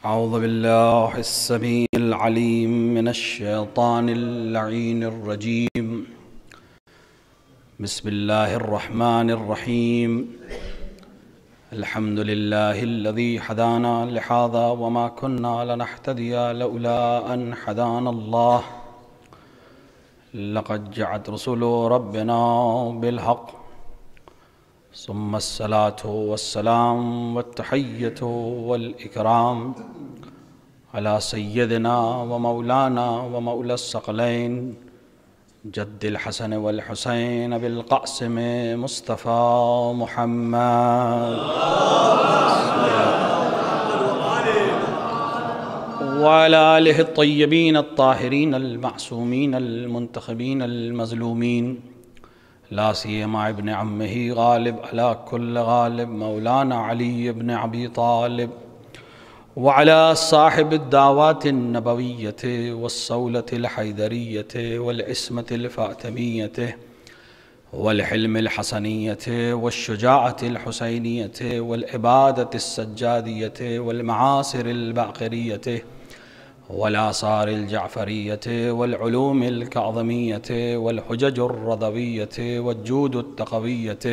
أعوذ بالله السميع العليم من الشيطان اللعين الرجيم. بسم الله الرحمن الرحيم. الحمد لله الذي هدانا لهذا وما كنا لنهتدي لولا أن هدانا الله. لقد جاءت رسل ربنا بالحق، ثم الصلاة والسلام والتحية والإكرام على سيدنا ومولانا ومولى الثقلين جد الحسن والحسين بالقاسم مصطفى محمد وعلى آله الطيبين الطاهرين المعصومين المنتخبين المظلومين، لا سيما ابن عمه غالب على كل غالب مولانا علي بن أبي طالب، وعلى صاحب الدعوات النبوية والصولة الحيدرية والعصمة الفاطمية والحلم الحسنية والشجاعة الحسينية والعبادة السجادية والمعاصر الباقرية والآثار الجعفرية والعلوم الكاظمية والحجج الرضوية والجود التقوية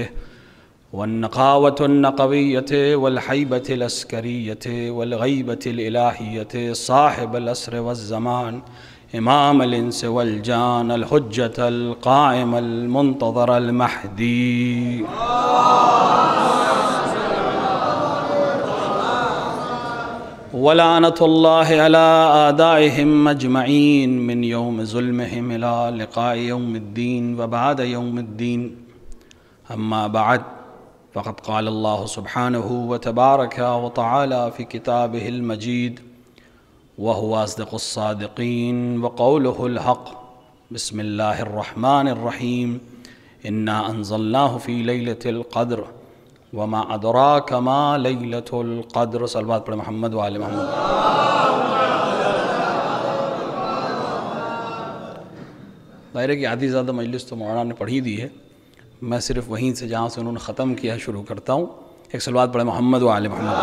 والنقاوة النقوية والحيبة العسكرية والغيبة الإلهية، صاحب العصر والزمان، إمام الإنس والجان، الحجة القائم المنتظر المهدي. ولعنة الله على أعدائهم أجمعين من يوم ظلمهم إلى لقاء يوم الدين وبعد يوم الدين. أما بعد، فقد قال الله سبحانه وتبارك وتعالى في كتابه المجيد وهو أصدق الصادقين وقوله الحق. بسم الله الرحمن الرحيم. إنا أنزلناه في ليلة القدر وما أدراك ما ليلة القدر. صلوات پر محمد وآل محمد. دائرے کی عادی زیادہ مجلس تو مولانا نے پڑھی دی ہے، میں صرف وہیں سے جہاں سے انہوں نے ختم کیا شروع کرتا ہوں. ایک صلوات پر محمد وآل محمد.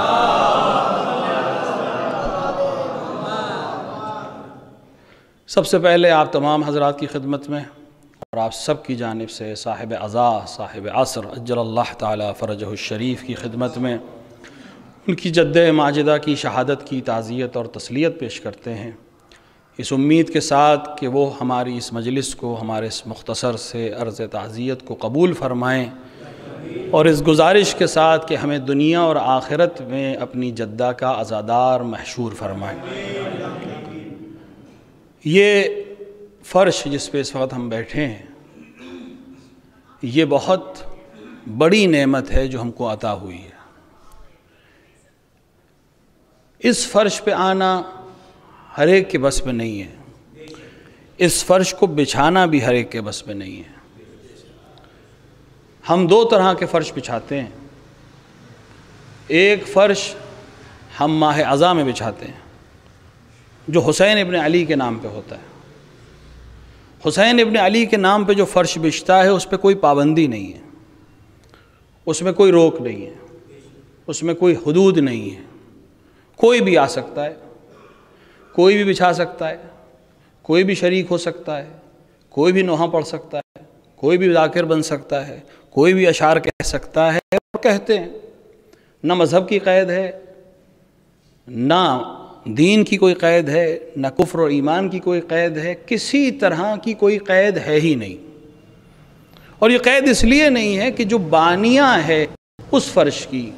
سب سے پہلے آپ تمام حضرات کی خدمت میں اور آپ سب کی جانب سے صاحب عزا صاحب عصر اجل اللہ تعالی فرجہ الشریف کی خدمت میں ان کی جد ماجدہ کی شہادت کی تعزیت اور تسلیت پیش کرتے ہیں، اس امید کے ساتھ کہ وہ ہماری اس مجلس کو، ہمارے اس مختصر سے عرض تعزیت کو قبول فرمائیں، اور اس گزارش کے ساتھ کہ ہمیں دنیا اور آخرت میں اپنی جدہ کا عزادار محشور فرمائیں. یہ فرش جس پہ اس وقت ہم بیٹھے ہیں، یہ بہت بڑی نعمت ہے جو ہم کو عطا ہوئی ہے. اس فرش پہ آنا ہر ایک کے بس میں نہیں ہے، اس فرش کو بچھانا بھی ہر ایک کے بس میں نہیں ہے. ہم دو طرح کے فرش بچھاتے ہیں. ایک فرش ہم ماہ عزا میں بچھاتے ہیں جو حسین ابن علی کے نام پہ ہوتا ہے. حسین ابن علی کے نام پہ جو فرش بچھتا ہے اس پہ کوئی پابندی نہیں ہے، اس میں کوئی روک نہیں ہے، اس میں کوئی حدود نہیں ہے. کوئی بھی آ سکتا ہے، کوئی بھی بچھا سکتا ہے، کوئی بھی شریک ہو سکتا ہے، کوئی بھی نوحہ پڑھ سکتا ہے، کوئی بھی ذاکر بن سکتا ہے، کوئی بھی اشعار کہہ سکتا ہے، اور کہتے ہیں. نہ مذہب کی قید ہے، نہ دین کی کوئی قید ہے، نہ کفر اور ایمان کی کوئی قید ہے، کسی طرح کی کوئی قید ہے ہی نہیں. اور یہ قید اس لیے نہیں ہے کہ جو بانیہ ہے اس فرش کی،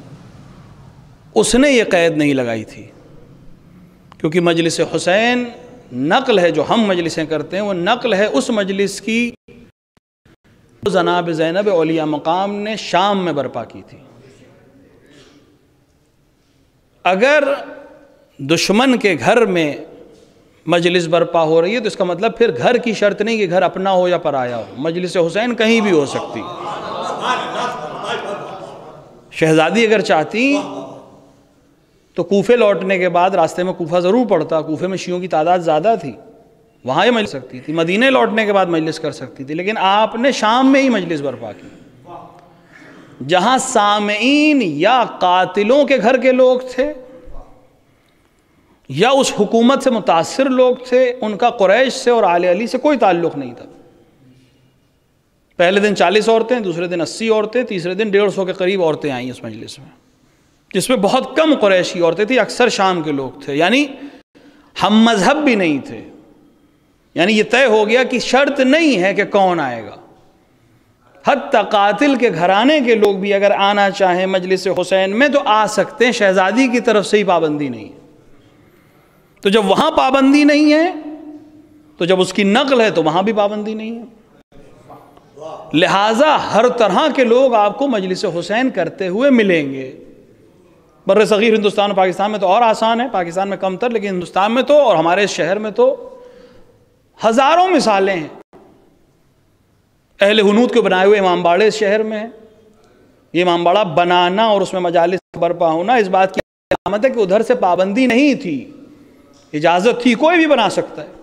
اس نے یہ قید نہیں لگائی تھی، کیونکہ مجلس حسین نقل ہے. جو ہم مجلسیں کرتے ہیں وہ نقل ہے اس مجلس کی جو جناب زینب اولیاء مقام نے شام میں برپا کی تھی. اگر دشمن کے گھر میں مجلس برپا ہو رہی ہے تو اس کا مطلب پھر گھر کی شرط نہیں کہ گھر اپنا ہو یا پرایا ہو. مجلس حسین کہیں بھی ہو سکتی. شہزادی اگر چاہتی تو کوفے لوٹنے کے بعد راستے میں کوفہ ضرور پڑتا، کوفے میں شیعوں کی تعداد زیادہ تھی، وہاں ہی مجلس سکتی تھی. مدینہ لوٹنے کے بعد مجلس کر سکتی تھی، لیکن آپ نے شام میں ہی مجلس برپا کی، جہاں سامعین یا قاتلوں کے گھر کے لوگ تھے یا اس حکومت سے متاثر لوگ تھے، ان کا قریش سے اور آل علی سے کوئی تعلق نہیں تھا۔ پہلے دن 40 عورتیں، دوسرے دن 80 عورتیں، تیسرے دن 150 کے قریب عورتیں آئیں اس مجلس میں، جس میں بہت کم قریشی عورتیں تھیں، اکثر شام کے لوگ تھے، یعنی ہم مذہب بھی نہیں تھے۔ یعنی یہ طے ہو گیا کہ شرط نہیں ہے کہ کون آئے گا، حتیٰ قاتل کے گھرانے کے لوگ بھی اگر آنا چاہیں مجلس حسین میں تو آ سکتے ہیں، شہزادی کی طرف سے ہی پابندی نہیں ہے۔ تو جب وہاں پابندی نہیں ہے تو جب اس کی نقل ہے تو وہاں بھی پابندی نہیں ہے، لہٰذا ہر طرح کے لوگ آپ کو مجلس حسین کرتے ہوئے ملیں گے۔ بر صغیر ہندوستان اور پاکستان میں تو اور آسان ہے، پاکستان میں کم تر، لیکن ہندوستان میں تو اور ہمارے شہر میں تو ہزاروں مثالیں ہیں۔ اہل ہنود کے بنائے ہوئے امام باڑے اس شہر میں ہے۔ یہ امام باڑہ بنانا اور اس میں مجالس برپا ہونا اس بات کی علامت ہے کہ ادھر سے پابندی نہیں تھی، اجازت تھی، کوئی بھی بنا سکتا ہے۔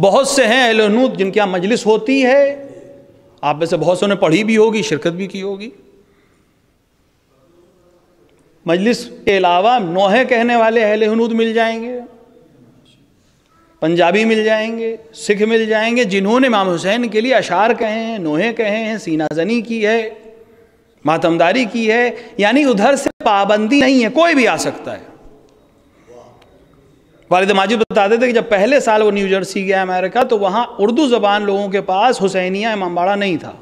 بہت سے ہیں اہل ہنود جن کے یہاں مجلس ہوتی ہے، آپ میں سے بہت سے نے پڑھی بھی ہوگی، شرکت بھی کی ہوگی۔ مجلس کے علاوہ نوحے کہنے والے اہل ہنود مل جائیں گے، پنجابی مل جائیں گے، سکھ مل جائیں گے، جنہوں نے امام حسین کے لیے اشعار کہے ہیں، نوحے کہے ہیں، سینہ زنی کی ہے، ماتمداری کی ہے، یعنی ادھر سے پابندی نہیں ہے، کوئی بھی آ سکتا ہے۔ والد ماجد بتاتے تھے کہ جب پہلے سال وہ نیو جرسی گیا امریکہ تو وہاں اردو زبان لوگوں کے پاس حسینیہ امام باڑہ نہیں تھا،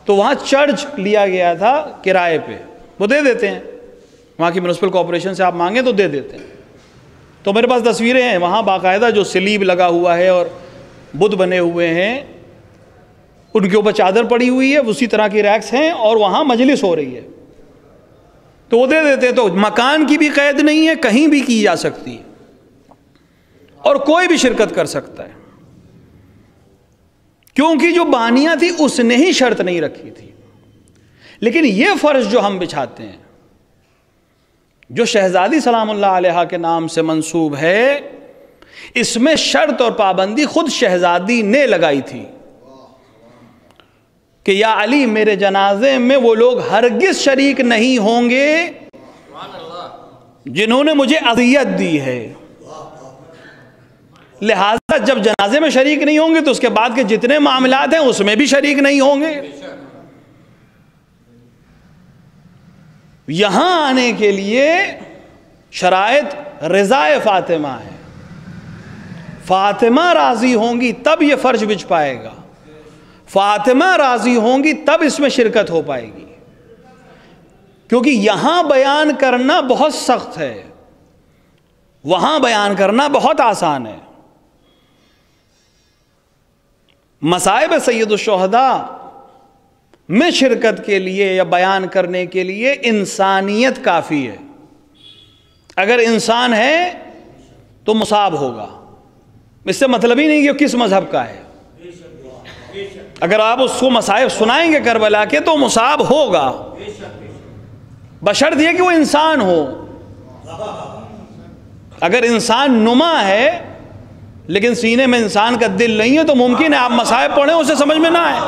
تو وہاں چرچ لیا گیا تھا کرائے پہ، وہ دے دیتے ہیں، وہاں کی میونسپل کارپوریشن سے آپ مانگیں تو دے دیتے ہیں۔ تو میرے پاس تصویریں ہیں وہاں باقاعدہ جو سلیب لگا ہوا ہے اور بت بنے ہوئے ہیں، ان کے اوپر چادر پڑی ہوئی ہے، اسی طرح کی ریکس ہیں، اور وہاں مجلس ہو رہی ہے تو وہ دے دیتے ہیں۔ تو مکان کی بھی قید نہیں ہے، کہیں بھی کی جا سکتی ہے اور کوئی بھی شرکت کر سکتا ہے، کیونکہ جو بانیہ تھی اس نے ہی شرط نہیں رکھی تھی۔ لیکن یہ فرض جو ہم بچھاتے ہیں، جو شہزادی سلام اللہ علیہا کے نام سے منسوب ہے، اس میں شرط اور پابندی خود شہزادی نے لگائی تھی کہ یا علی میرے جنازے میں وہ لوگ ہرگز شریک نہیں ہوں گے جنہوں نے مجھے اذیت دی ہے، لہٰذا جب جنازے میں شریک نہیں ہوں گے تو اس کے بعد کے جتنے معاملات ہیں اس میں بھی شریک نہیں ہوں گے۔ یہاں آنے کے لیے شرائط رضا فاطمہ ہے، فاطمہ راضی ہوں گی تب یہ فرض بچ پائے گا، فاطمہ راضی ہوں گی تب اس میں شرکت ہو پائے گی، کیونکہ یہاں بیان کرنا بہت سخت ہے، وہاں بیان کرنا بہت آسان ہے۔ مصائب سید الشہداء میں شرکت کے لیے یا بیان کرنے کے لیے انسانیت کافی ہے۔ اگر انسان ہے تو مصاب ہوگا، اس سے مطلب ہی نہیں کہ کس مذہب کا ہے، اگر آپ اس کو مصائب سنائیں گے کربلا کے تو مصاب ہوگا، بشرط یہ کہ وہ انسان ہو۔ اگر انسان نما ہے لیکن سینے میں انسان کا دل نہیں ہے تو ممکن ہے آپ مصائب پڑھیں اسے سمجھ میں نہ آئے،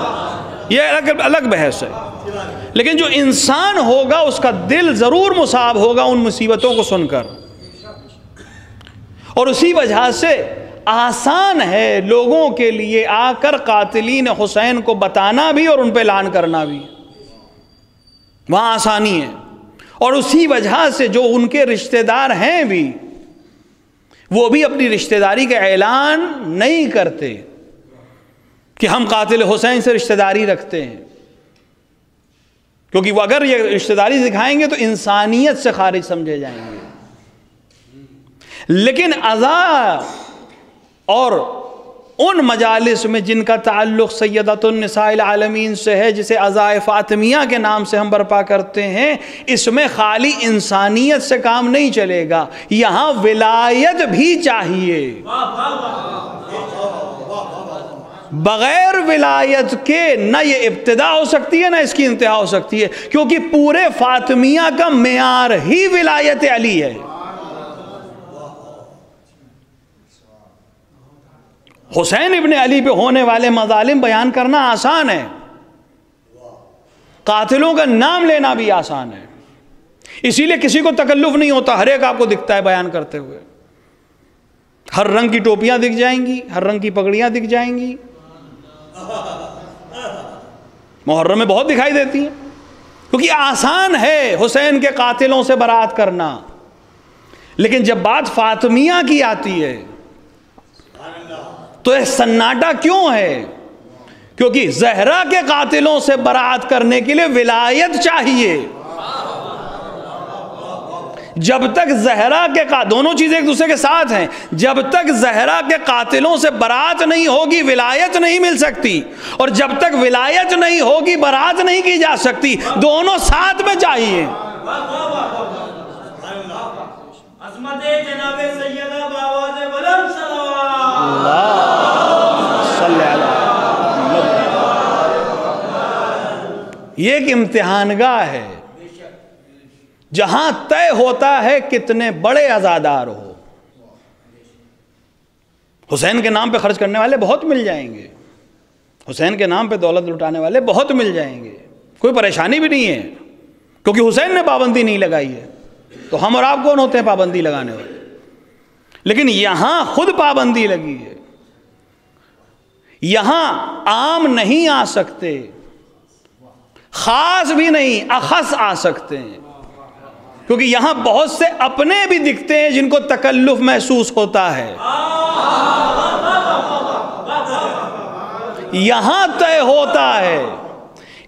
یہ الگ بحث ہے۔ لیکن جو انسان ہوگا اس کا دل ضرور مصاب ہوگا ان مصیبتوں کو سن کر، اور اسی وجہ سے آسان ہے لوگوں کے لیے آ کر قاتلین حسین کو بتانا بھی اور ان پہ اعلان کرنا بھی، وہاں آسانی ہے۔ اور اسی وجہ سے جو ان کے رشتہ دار ہیں بھی وہ بھی اپنی رشتہ داری کا اعلان نہیں کرتے کہ ہم قاتل حسین سے رشتہ داری رکھتے ہیں، کیونکہ وہ اگر یہ رشتہ داری دکھائیں گے تو انسانیت سے خارج سمجھے جائیں گے۔ لیکن عزا اور ان مجالس میں جن کا تعلق سیدۃ النساء العالمین سے ہے، جسے عزائے فاطمیہ کے نام سے ہم برپا کرتے ہیں، اس میں خالی انسانیت سے کام نہیں چلے گا، یہاں ولایت بھی چاہیے۔ بغیر ولایت کے نہ یہ ابتدا ہو سکتی ہے نہ اس کی انتہا ہو سکتی ہے، کیونکہ پورے فاطمیہ کا معیار ہی ولایت علی ہے۔ حسین ابن علی پہ ہونے والے مظالم بیان کرنا آسان ہے، قاتلوں کا نام لینا بھی آسان ہے، اسی لیے کسی کو تکلف نہیں ہوتا، ہر ایک آپ کو دکھتا ہے بیان کرتے ہوئے، ہر رنگ کی ٹوپیاں دکھ جائیں گی، ہر رنگ کی پگڑیاں دکھ جائیں گی، محرم میں بہت دکھائی دیتی ہیں، کیونکہ آسان ہے حسین کے قاتلوں سے برات کرنا۔ لیکن جب بات فاطمیہ کی آتی ہے تو یہ سناٹا کیوں ہے؟ کیونکہ زہرا کے قاتلوں سے برات کرنے کے لیے ولایت چاہیے۔ جب تک زہرا کے دونوں چیزیں ایک دوسرے کے ساتھ ہیں، جب تک زہرا کے قاتلوں سے برات نہیں ہوگی ولایت نہیں مل سکتی، اور جب تک ولایت نہیں ہوگی برات نہیں کی جا سکتی، دونوں ساتھ میں چاہیے۔ عظمت جناب سیدہ باواز بلند صلوات اللہ صلی اللہ۔ یہ ایک امتحان گاہ ہے جہاں طے ہوتا ہے کتنے بڑے عزادار ہو۔ حسین کے نام پہ خرچ کرنے والے بہت مل جائیں گے، حسین کے نام پہ دولت لٹانے والے بہت مل جائیں گے، کوئی پریشانی بھی نہیں ہے، کیونکہ حسین نے پابندی نہیں لگائی ہے، تو ہم اور آپ کون ہوتے ہیں پابندی لگانے والے؟ لیکن یہاں خود پابندی لگی ہے، یہاں عام نہیں آ سکتے، خاص بھی نہیں اخص آ سکتے ہیں، کیونکہ یہاں بہت سے اپنے بھی دکھتے ہیں جن کو تکلف محسوس ہوتا ہے۔ یہاں طے ہوتا ہے،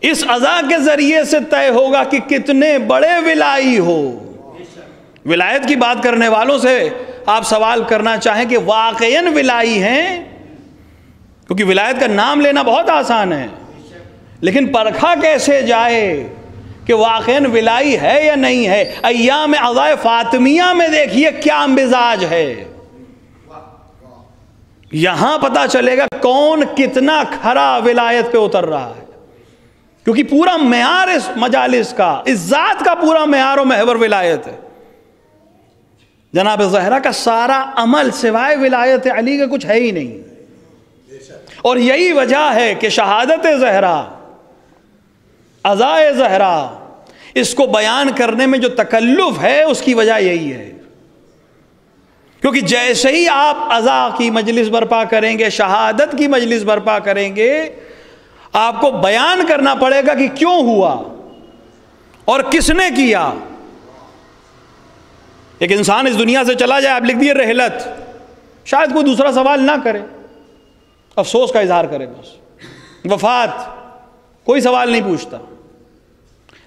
اس عزا کے ذریعے سے طے ہوگا کہ کتنے بڑے ولائی ہو۔ ولایت کی بات کرنے والوں سے آپ سوال کرنا چاہیں کہ واقعاً ولائی ہیں، کیونکہ ولایت کا نام لینا بہت آسان ہے، لیکن پرکھا کیسے جائے کہ واقعاً ولائی ہے یا نہیں ہے؟ ایام عزائے فاطمیہ میں دیکھیے کیا مزاج ہے، یہاں پتا چلے گا کون کتنا کھرا ولایت پہ اتر رہا ہے، کیونکہ پورا معیار اس مجالس کا، اس ذات کا پورا معیار و محور ولایت ہے۔ جناب زہرا کا سارا عمل سوائے ولایت علی کا کچھ ہے ہی نہیں، اور یہی وجہ ہے کہ شہادت زہرا، عزائے زہرا، اس کو بیان کرنے میں جو تکلف ہے اس کی وجہ یہی ہے، کیونکہ جیسے ہی آپ عزا کی مجلس برپا کریں گے، شہادت کی مجلس برپا کریں گے، آپ کو بیان کرنا پڑے گا کہ کیوں ہوا اور کس نے کیا۔ ایک انسان اس دنیا سے چلا جائے، آپ لکھ دیے رحلت، شاید کوئی دوسرا سوال نہ کرے، افسوس کا اظہار کرے، بس وفات، کوئی سوال نہیں پوچھتا۔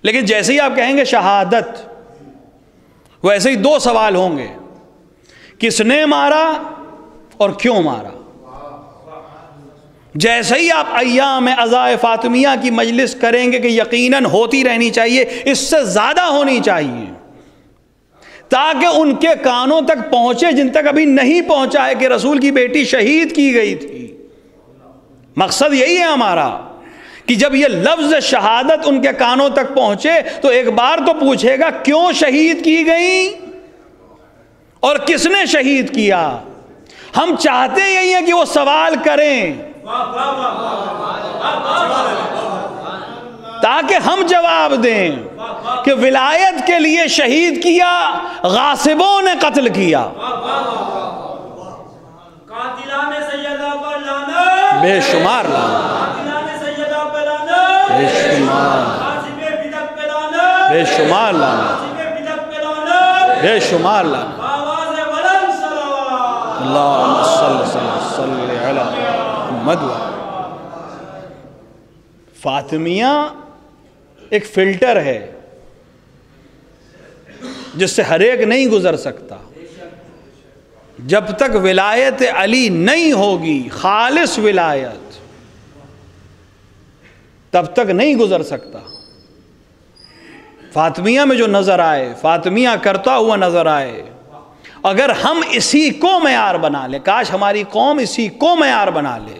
لیکن جیسے ہی آپ کہیں گے شہادت، ویسے ہی دو سوال ہوں گے، کس نے مارا اور کیوں مارا۔ جیسے ہی آپ ایام عزائے فاطمیہ کی مجلس کریں گے کہ یقیناً ہوتی رہنی چاہیے، اس سے زیادہ ہونی چاہیے، تاکہ ان کے کانوں تک پہنچے جن تک ابھی نہیں پہنچا ہے کہ رسول کی بیٹی شہید کی گئی تھی۔ مقصد یہی ہے ہمارا کہ جب یہ لفظ شہادت ان کے کانوں تک پہنچے تو ایک بار تو پوچھے گا کیوں شہید کی گئی اور کس نے شہید کیا۔ ہم چاہتے یہی ہیں کہ وہ سوال کریں تاکہ ہم جواب دیں کہ ولایت کے لیے شہید کیا، غاصبوں نے قتل کیا۔ قاتلان سیدہ پر لعنت، بے شمار لعنت، قاتلان سیدہ پر لعنت، بے شمار، غاصب بدعت پر لعنت، بے شمار لعنت، غاصب بدعت پر لعنت، بے شمار لعنت۔ آواز بلند صلوات۔ اللہم صلی علی محمد۔ فاطمیہ ایک فلٹر ہے جس سے ہر ایک نہیں گزر سکتا۔ جب تک ولایت علی نہیں ہوگی، خالص ولایت، تب تک نہیں گزر سکتا۔ فاطمیہ میں جو نظر آئے، فاطمیہ کرتا ہوا نظر آئے، اگر ہم اسی کو معیار بنا لیں، کاش ہماری قوم اسی کو معیار بنا لے،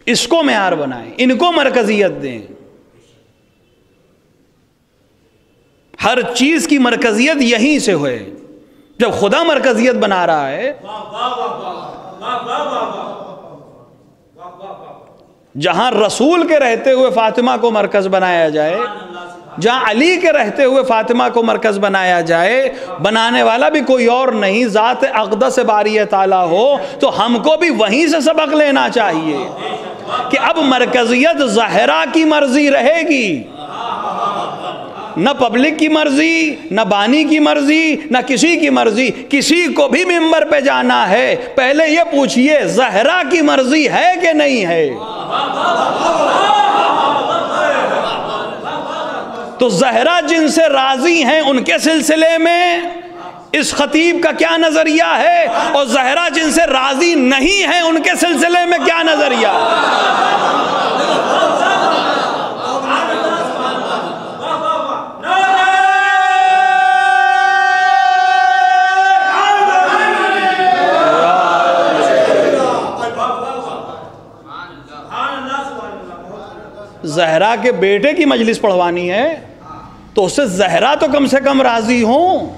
اس کو معیار بنائیں، ان کو مرکزیت دیں۔ ہر چیز کی مرکزیت یہیں سے ہوئے۔ جب خدا مرکزیت بنا رہا ہے، جہاں رسول کے رہتے ہوئے فاطمہ کو مرکز بنایا جائے، جہاں علی کے رہتے ہوئے فاطمہ کو مرکز بنایا جائے، بنانے والا بھی کوئی اور نہیں ذات اقدس باری تعالیٰ ہو، تو ہم کو بھی وہیں سے سبق لینا چاہیے کہ اب مرکزیت زہرا کی مرضی رہے گی، نہ پبلک کی مرضی، نہ بانی کی مرضی، نہ کسی کی مرضی۔ کسی کو بھی منبر پہ جانا ہے پہلے یہ پوچھئے زہرا کی مرضی ہے کہ نہیں ہے۔ تو زہرا جن سے راضی ہیں ان کے سلسلے میں اس خطیب کا کیا نظریہ ہے، اور زہرا جن سے راضی نہیں ہیں ان کے سلسلے میں کیا نظریہ ہے۔ زہرا کے بیٹے کی مجلس پڑھوانی ہے تو اس سے زہرا تو کم سے کم راضی ہوں۔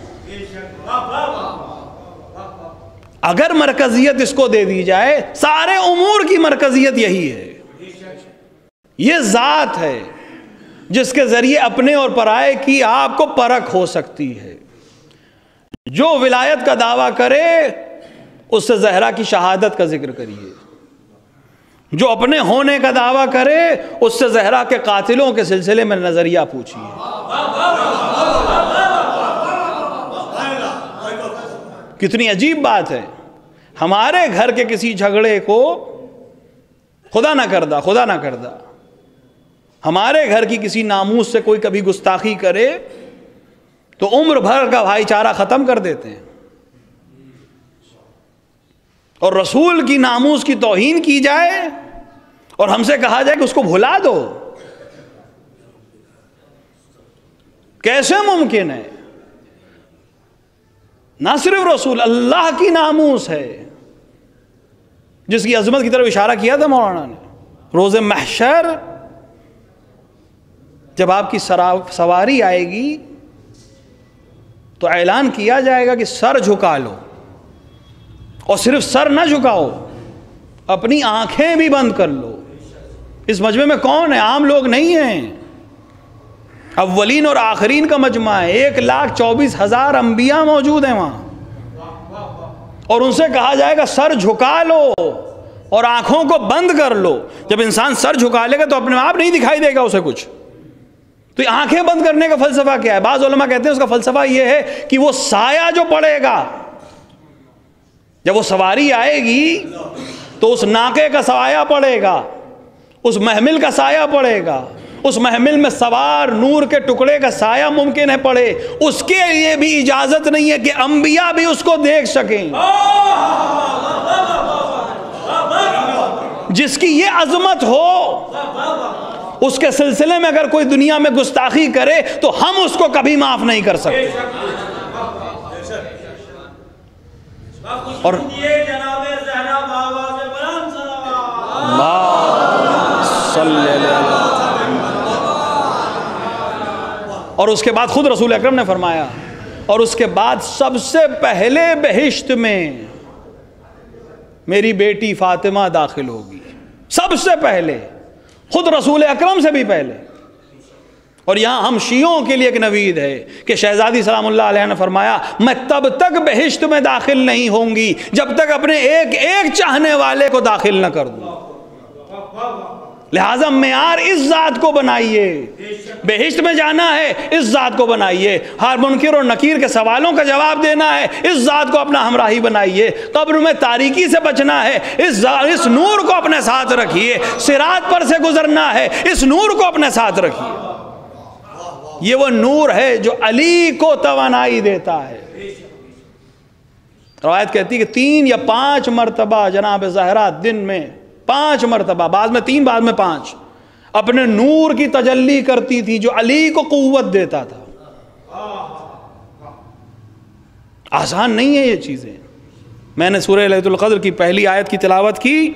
اگر مرکزیت اس کو دے دی جائے، سارے امور کی مرکزیت یہی ہے، یہ ذات ہے جس کے ذریعے اپنے اور پرائے کی آپ کو پرکھ ہو سکتی ہے۔ جو ولایت کا دعویٰ کرے اس سے زہرا کی شہادت کا ذکر کریے، جو اپنے ہونے کا دعویٰ کرے اس سے زہرا کے قاتلوں کے سلسلے میں نظریہ پوچھیے۔ کتنی عجیب بات ہے، ہمارے گھر کے کسی جھگڑے کو خدا نہ کردہ ہمارے گھر کی کسی ناموس سے کوئی کبھی گستاخی کرے تو عمر بھر کا بھائی چارہ ختم کر دیتے ہیں، اور رسول کی ناموس کی توہین کی جائے اور ہم سے کہا جائے کہ اس کو بھلا دو، کیسے ممکن ہے؟ نہ صرف رسول، اللہ کی ناموس ہے جس کی عظمت کی طرف اشارہ کیا تھا مولانا نے۔ روز محشر جب آپ کی سواری آئے گی تو اعلان کیا جائے گا کہ سر جھکا لو، اور صرف سر نہ جھکاؤ، اپنی آنکھیں بھی بند کر لو۔ اس مجمع میں کون ہے؟ عام لوگ نہیں ہیں، اولین اور آخرین کا مجمع ہے، 1,24,000 انبیاء موجود ہیں وہاں، اور ان سے کہا جائے گا سر جھکا لو اور آنکھوں کو بند کر لو۔ جب انسان سر جھکا لے گا تو اپنے آپ نہیں دکھائی دے گا اسے کچھ، تو یہ آنکھیں بند کرنے کا فلسفہ کیا ہے؟ بعض علماء کہتے ہیں اس کا فلسفہ یہ ہے کہ وہ سایہ جو پڑے گا، جب وہ سواری آئے گی تو اس ناقے کا سایہ پڑے گا، اس محمل کا سایہ پڑے گا، اس محمل میں سوار نور کے ٹکڑے کا سایہ ممکن ہے پڑے، اس کے لیے بھی اجازت نہیں ہے کہ انبیاء بھی اس کو دیکھ سکیں۔ جس کی یہ عظمت ہو اس کے سلسلے میں اگر کوئی دنیا میں گستاخی کرے تو ہم اس کو کبھی معاف نہیں کر سکتے۔ اور اور اس کے بعد خود رسول اکرم نے فرمایا، اور اس کے بعد سب سے پہلے بہشت میں میری بیٹی فاطمہ داخل ہوگی، سب سے پہلے، خود رسول اکرم سے بھی پہلے۔ اور یہاں ہم شیعوں کے لیے ایک نوید ہے کہ شہزادی سلام اللہ علیہ نے فرمایا، میں تب تک بہشت میں داخل نہیں ہوں گی جب تک اپنے ایک ایک چاہنے والے کو داخل نہ کر دوں۔ لہٰذا معیار اس ذات کو بنائیے، بہشت میں جانا ہے اس ذات کو بنائیے، ہر منکر اور نکیر کے سوالوں کا جواب دینا ہے اس ذات کو اپنا ہمراہی بنائیے، قبر میں تاریکی سے بچنا ہے اس نور کو اپنے ساتھ رکھیے، صراط پر سے گزرنا ہے اس نور کو اپنے ساتھ رکھیے۔ یہ وہ نور ہے جو علی کو توانائی دیتا ہے۔ روایت کہتی ہے کہ 3 یا 5 مرتبہ جناب زہرا دن میں 5 مرتبہ، بعض میں 3 بعض میں 5 اپنے نور کی تجلی کرتی تھی جو علی کو قوت دیتا تھا۔ آسان نہیں ہے یہ چیزیں۔ میں نے سورہ لیلۃ القدر کی پہلی آیت کی تلاوت کی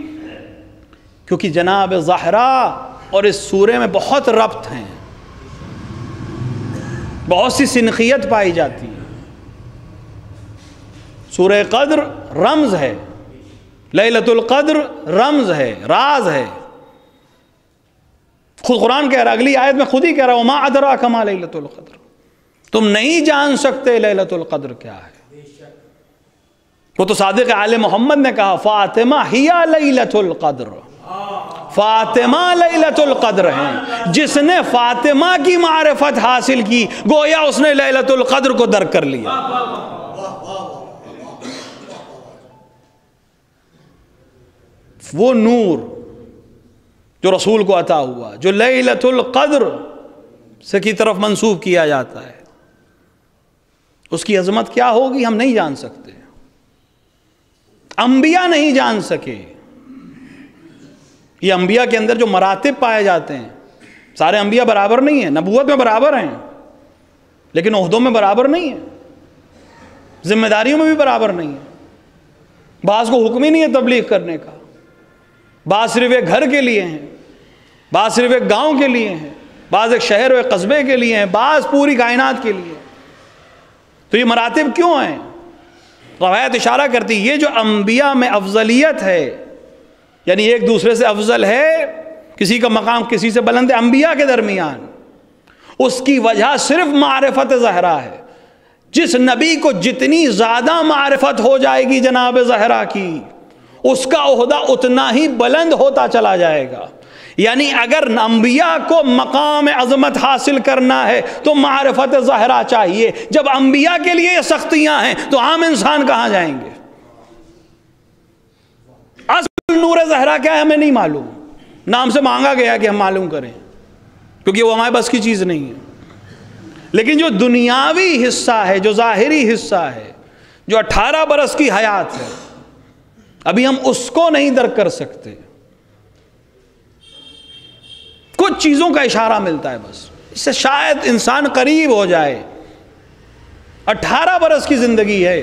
کیونکہ جناب زہرا اور اس سورے میں بہت ربط ہیں، بہت سی سنخیت پائی جاتی ہے۔ سورہ قدر رمز ہے، لیلۃ القدر رمز ہے، راز ہے، خود قرآن کہہ رہا، اگلی آیت میں خود ہی کہہ رہا وما ادراک ما لیلۃ القدر، تم نہیں جان سکتے لیلۃ القدر کیا ہے۔ وہ تو صادق آل محمد نے کہا فاطمہ ہی لیلۃ القدر، فاطمہ لیلۃ القدر ہیں۔ جس نے فاطمہ کی معرفت حاصل کی گویا اس نے لیلۃ القدر کو درک کر لیا۔ وہ نور جو رسول کو عطا ہوا، جو لیلۃ القدر سے کی طرف منسوب کیا جاتا ہے، اس کی عظمت کیا ہوگی ہم نہیں جان سکتے، انبیاء نہیں جان سکے۔ یہ انبیاء کے اندر جو مراتب پائے جاتے ہیں، سارے انبیاء برابر نہیں ہیں، نبوت میں برابر ہیں لیکن عہدوں میں برابر نہیں ہیں، ذمہ داریوں میں بھی برابر نہیں ہیں۔ بعض کو حکم ہی نہیں ہے تبلیغ کرنے کا، بعض صرف ایک گھر کے لیے ہیں، بعض صرف ایک گاؤں کے لیے ہیں، بعض ایک شہر و ایک قصبے کے لیے ہیں، بعض پوری کائنات کے لیے۔ تو یہ مراتب کیوں ہیں؟ روایت اشارہ کرتی یہ جو انبیاء میں افضلیت ہے، یعنی ایک دوسرے سے افضل ہے، کسی کا مقام کسی سے بلند ہے انبیاء کے درمیان، اس کی وجہ صرف معرفت زہرا ہے۔ جس نبی کو جتنی زیادہ معرفت ہو جائے گی جناب زہرا کی، اس کا عہدہ اتنا ہی بلند ہوتا چلا جائے گا۔ یعنی اگر انبیاء کو مقام عظمت حاصل کرنا ہے تو معرفت زہرا چاہیے۔ جب انبیاء کے لیے یہ سختیاں ہیں تو عام انسان کہاں جائیں گے؟ اصل نور زہرا کیا ہے ہمیں نہیں معلوم، نام سے مانگا گیا کہ ہم معلوم کریں کیونکہ وہ ہمارے بس کی چیز نہیں ہے۔ لیکن جو دنیاوی حصہ ہے، جو ظاہری حصہ ہے، جو 18 برس کی حیات ہے، ابھی ہم اس کو نہیں درک کر سکتے۔ کچھ چیزوں کا اشارہ ملتا ہے بس، اس سے شاید انسان قریب ہو جائے۔ 18 برس کی زندگی ہے،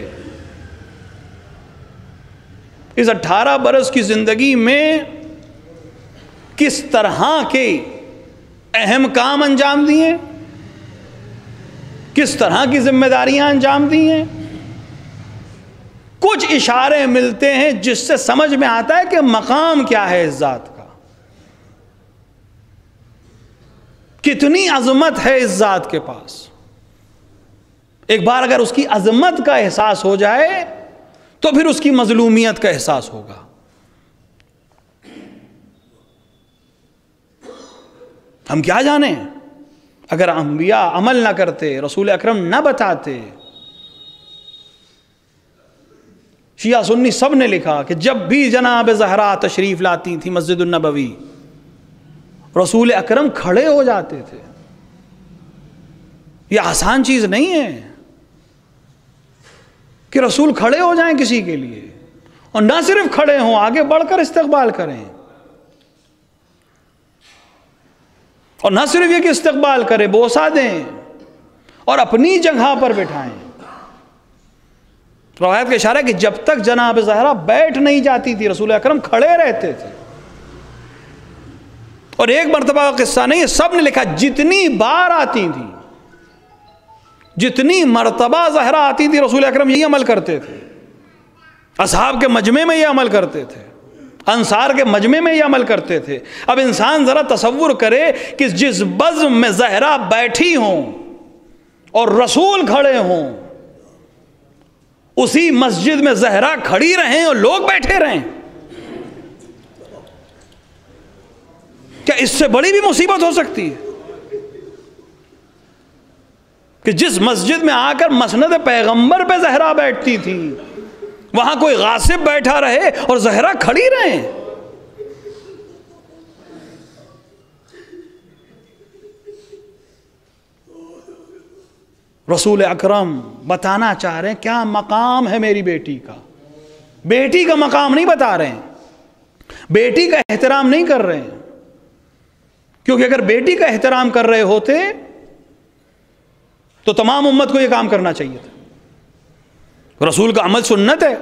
اس 18 برس کی زندگی میں کس طرح کے اہم کام انجام دیے، کس طرح کی ذمہ داریاں انجام دی ہیں، کچھ اشارے ملتے ہیں جس سے سمجھ میں آتا ہے کہ مقام کیا ہے اس ذات کا، کتنی عظمت ہے اس ذات کے پاس۔ ایک بار اگر اس کی عظمت کا احساس ہو جائے تو پھر اس کی مظلومیت کا احساس ہوگا۔ ہم کیا جانیں اگر انبیاء عمل نہ کرتے، رسول اکرم نہ بتاتے۔ شیعہ سنی سب نے لکھا کہ جب بھی جناب زہرا تشریف لاتی تھی مسجد النبوی، رسول اکرم کھڑے ہو جاتے تھے۔ یہ آسان چیز نہیں ہے کہ رسول کھڑے ہو جائیں کسی کے لیے، اور نہ صرف کھڑے ہوں، آگے بڑھ کر استقبال کریں، اور نہ صرف یہ کہ استقبال کریں، بوسہ دیں اور اپنی جگہ پر بٹھائیں۔ روایت کا اشارہ ہے کہ جب تک جناب زہرا بیٹھ نہیں جاتی تھی رسول اکرم کھڑے رہتے تھے۔ اور ایک مرتبہ کا قصہ نہیں ہے، سب نے لکھا جتنی بار آتی تھی، جتنی مرتبہ زہرا آتی تھی رسول اکرم یہی عمل کرتے تھے۔ اصحاب کے مجمع میں یہ عمل کرتے تھے، انصار کے مجمع میں یہ عمل کرتے تھے۔ اب انسان ذرا تصور کرے کہ جس بزم میں زہرا بیٹھی ہوں اور رسول کھڑے ہوں، اسی مسجد میں زہرا کھڑی رہیں اور لوگ بیٹھے رہیں، کیا اس سے بڑی بھی مصیبت ہو سکتی ہے؟ کہ جس مسجد میں آ کر مسند پیغمبر پہ زہرا بیٹھتی تھی، وہاں کوئی غاصب بیٹھا رہے اور زہرا کھڑی رہیں۔ رسول اکرم بتانا چاہ رہے ہیں کیا مقام ہے میری بیٹی کا، بیٹی کا مقام نہیں بتا رہے ہیں، بیٹی کا احترام نہیں کر رہے ہیں، کیونکہ اگر بیٹی کا احترام کر رہے ہوتے تو تمام امت کو یہ کام کرنا چاہیے تھا۔ رسول کا عمل سنت ہے،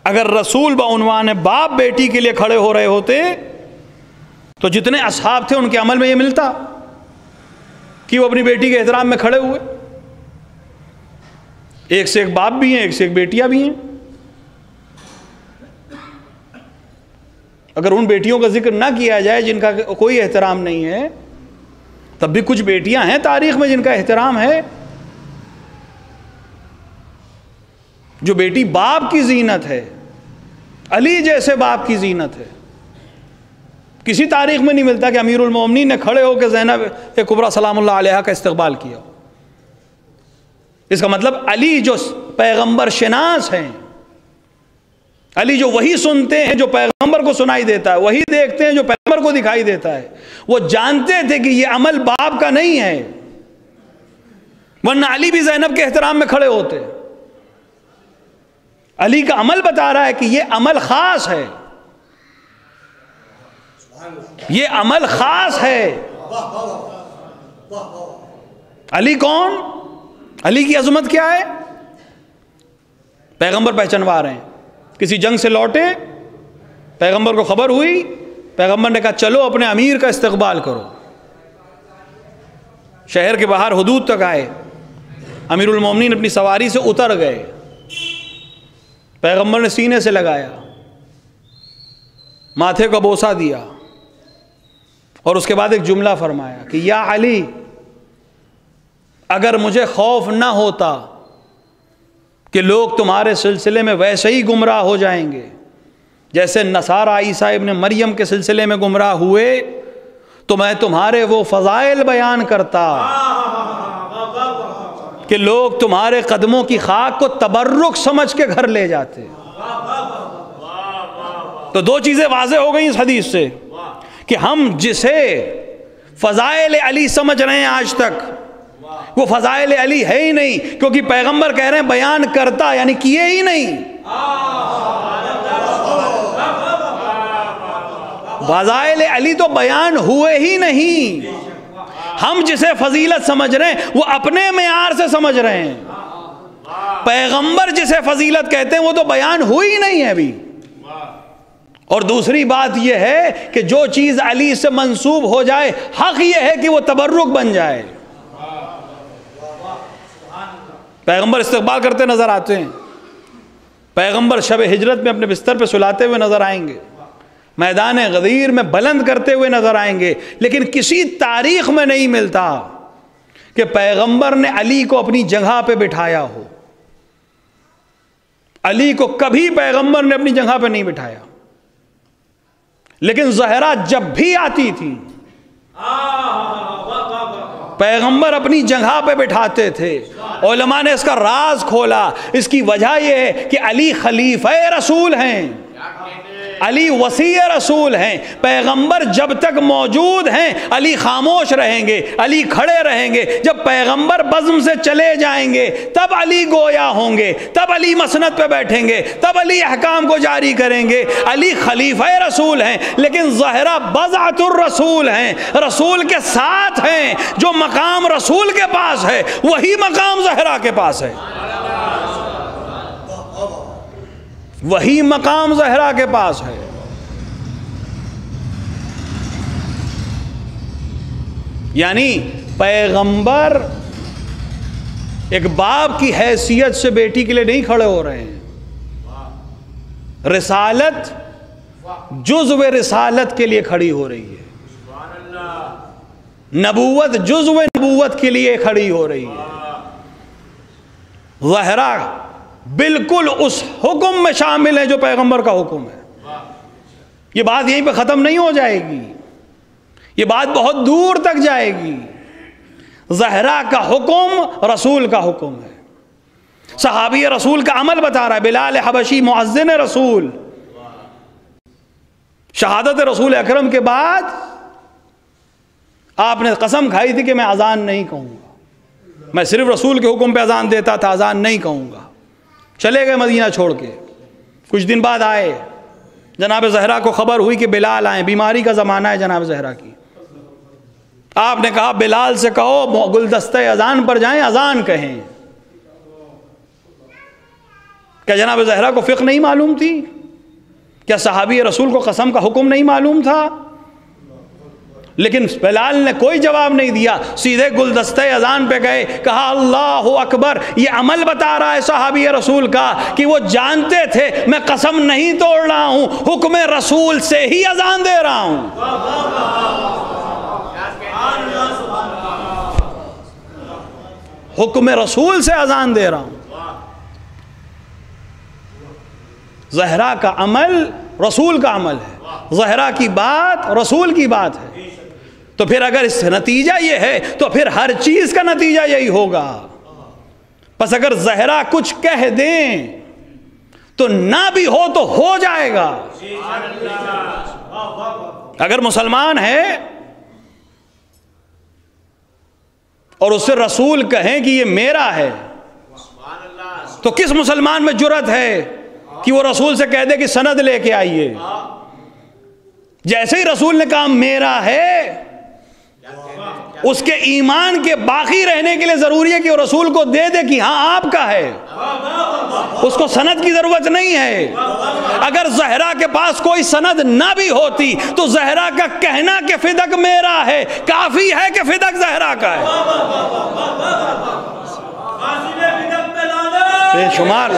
اگر رسول بعنوان باپ بیٹی کے لیے کھڑے ہو رہے ہوتے تو جتنے اصحاب تھے ان کے عمل میں یہ ملتا کہ وہ اپنی بیٹی کے احترام میں کھڑے ہوئے۔ ایک سے ایک باپ بھی ہیں، ایک سے ایک بیٹیاں بھی ہیں۔ اگر ان بیٹیوں کا ذکر نہ کیا جائے جن کا کوئی احترام نہیں ہے، تب بھی کچھ بیٹیاں ہیں تاریخ میں جن کا احترام ہے. جو بیٹی باپ کی زینت ہے، علی جیسے باپ کی زینت ہے. کسی تاریخ میں نہیں ملتا کہ امیر المومنین نے کھڑے ہو کے زینب کبریٰ سلام اللہ علیہا کا استقبال کیا. اس کا مطلب علی جو پیغمبر شناس ہیں، علی جو وہی سنتے ہیں جو پیغمبر کو سنائی دیتا ہے، وہی دیکھتے ہیں جو پیغمبر کو دکھائی دیتا ہے، وہ جانتے تھے کہ یہ عمل باپ کا نہیں ہے، ورنہ علی بھی زینب کے احترام میں کھڑے ہوتے. علی کا عمل بتا رہا ہے کہ یہ عمل خاص ہے، یہ عمل خاص ہے. علی کون؟ علی کی عظمت کیا ہے؟ پیغمبر پہچنوا رہے ہیں. کسی جنگ سے لوٹے، پیغمبر کو خبر ہوئی، پیغمبر نے کہا چلو اپنے امیر کا استقبال کرو. شہر کے باہر حدود تک آئے، امیر المومنین اپنی سواری سے اتر گئے، پیغمبر نے سینے سے لگایا، ماتھے کو بوسہ دیا، اور اس کے بعد ایک جملہ فرمایا کہ یا علی، اگر مجھے خوف نہ ہوتا کہ لوگ تمہارے سلسلے میں ویسے ہی گمراہ ہو جائیں گے جیسے نصارہ عیسیٰ ابن مریم کے سلسلے میں گمراہ ہوئے، تو میں تمہارے وہ فضائل بیان کرتا کہ لوگ تمہارے قدموں کی خاک کو تبرک سمجھ کے گھر لے جاتے. تو دو چیزیں واضح ہو گئیں اس حدیث سے کہ ہم جسے فضائل علی سمجھ رہے ہیں آج تک، وہ فضائل علی ہے ہی نہیں، کیونکہ پیغمبر کہہ رہے ہیں بیان کرتا، یعنی کیے ہی نہیں. فضائل علی تو بیان ہوئے ہی نہیں. ہم جسے فضیلت سمجھ رہے ہیں وہ اپنے معیار سے سمجھ رہے ہیں. پیغمبر جسے فضیلت کہتے ہیں وہ تو بیان ہوئی ہی نہیں ہے ابھی. اور دوسری بات یہ ہے کہ جو چیز علی سے منسوب ہو جائے، حق یہ ہے کہ وہ تبرک بن جائے. پیغمبر استقبال کرتے نظر آتے ہیں، پیغمبر شب ہجرت میں اپنے بستر پہ سلاتے ہوئے نظر آئیں گے، میدان غدیر میں بلند کرتے ہوئے نظر آئیں گے، لیکن کسی تاریخ میں نہیں ملتا کہ پیغمبر نے علی کو اپنی جگہ پہ بٹھایا ہو. علی کو کبھی پیغمبر نے اپنی جگہ پہ نہیں بٹھایا. لیکن زہرا جب بھی آتی تھی پیغمبر اپنی جگہ پہ بٹھاتے تھے. علماء نے اس کا راز کھولا. اس کی وجہ یہ ہے کہ علی خلیفہ رسول ہیں، علی وصی رسول ہیں. پیغمبر جب تک موجود ہیں علی خاموش رہیں گے، علی کھڑے رہیں گے. جب پیغمبر بزم سے چلے جائیں گے تب علی گویا ہوں گے، تب علی مسند پہ بیٹھیں گے، تب علی احکام کو جاری کریں گے. علی خلیفہ رسول ہیں، لیکن زہرا بضعۃ الرسول ہیں، رسول کے ساتھ ہیں. جو مقام رسول کے پاس ہے وہی مقام زہرا کے پاس ہے، وہی مقام زہرا کے پاس ہے. یعنی پیغمبر ایک باپ کی حیثیت سے بیٹی کے لیے نہیں کھڑے ہو رہے ہیں. رسالت جزو رسالت کے لیے کھڑی ہو رہی ہے، نبوت جزو نبوت کے لیے کھڑی ہو رہی ہے. زہرا بالکل اس حکم میں شامل ہے جو پیغمبر کا حکم ہے. یہ بات یہیں پہ ختم نہیں ہو جائے گی، یہ بات بہت دور تک جائے گی. زہرا کا حکم رسول کا حکم ہے. صحابی رسول کا عمل بتا رہا ہے. بلال حبشی مؤذن رسول، شہادت رسول اکرم کے بعد آپ نے قسم کھائی تھی کہ میں اذان نہیں کہوں گا، میں صرف رسول کے حکم پہ اذان دیتا تھا، اذان نہیں کہوں گا. چلے گئے مدینہ چھوڑ کے. کچھ دن بعد آئے، جناب زہرا کو خبر ہوئی کہ بلال آئے، بیماری کا زمانہ ہے جناب زہرا کی. آپ نے کہا بلال سے کہو گلدستہ اذان پر جائیں، اذان کہیں. کیا جناب زہرا کو فقہ نہیں معلوم تھی؟ کیا صحابی رسول کو قسم کا حکم نہیں معلوم تھا؟ لیکن بلال نے کوئی جواب نہیں دیا، سیدھے گلدستہ اذان پہ گئے، کہا اللہ اکبر۔ یہ عمل بتا رہا ہے صحابی رسول کا کہ وہ jانتے تھے میں قسم نہیں توڑ رہا ہوں، حکم رسول سے ہی اذان دے رہا ہوں۔ حکم رسول سے اذان دے رہا ہوں۔ زہرا کا عمل رسول کا عمل ہے، زہرا کی بات رسول کی بات ہے، تو پھر اگر اس نتیجہ یہ ہے تو پھر ہر چیز کا نتیجہ یہی ہوگا۔ پس اگر زہرا کچھ کہہ دیں تو نہ بھی ہو تو ہو جائے گا۔ اگر مسلمان ہے اور اس سے رسول کہیں کہ یہ میرا ہے، تو کس مسلمان میں جرأت ہے کہ وہ رسول سے کہہ دے کہ سند لے کے آئیے؟ جیسے ہی رسول نے کہا میرا ہے، اس کے ایمان کے باقی رہنے کے لیے ضروری ہے کہ وہ رسول کو دے دے کہ ہاں آپ کا ہے، اس کو سند کی ضرورت نہیں ہے۔ اگر زہرا کے پاس کوئی سند نہ بھی ہوتی تو زہرا کا کہنا کہ فدق میرا ہے کافی ہے کہ فدق زہرا کا ہے۔ بے شمار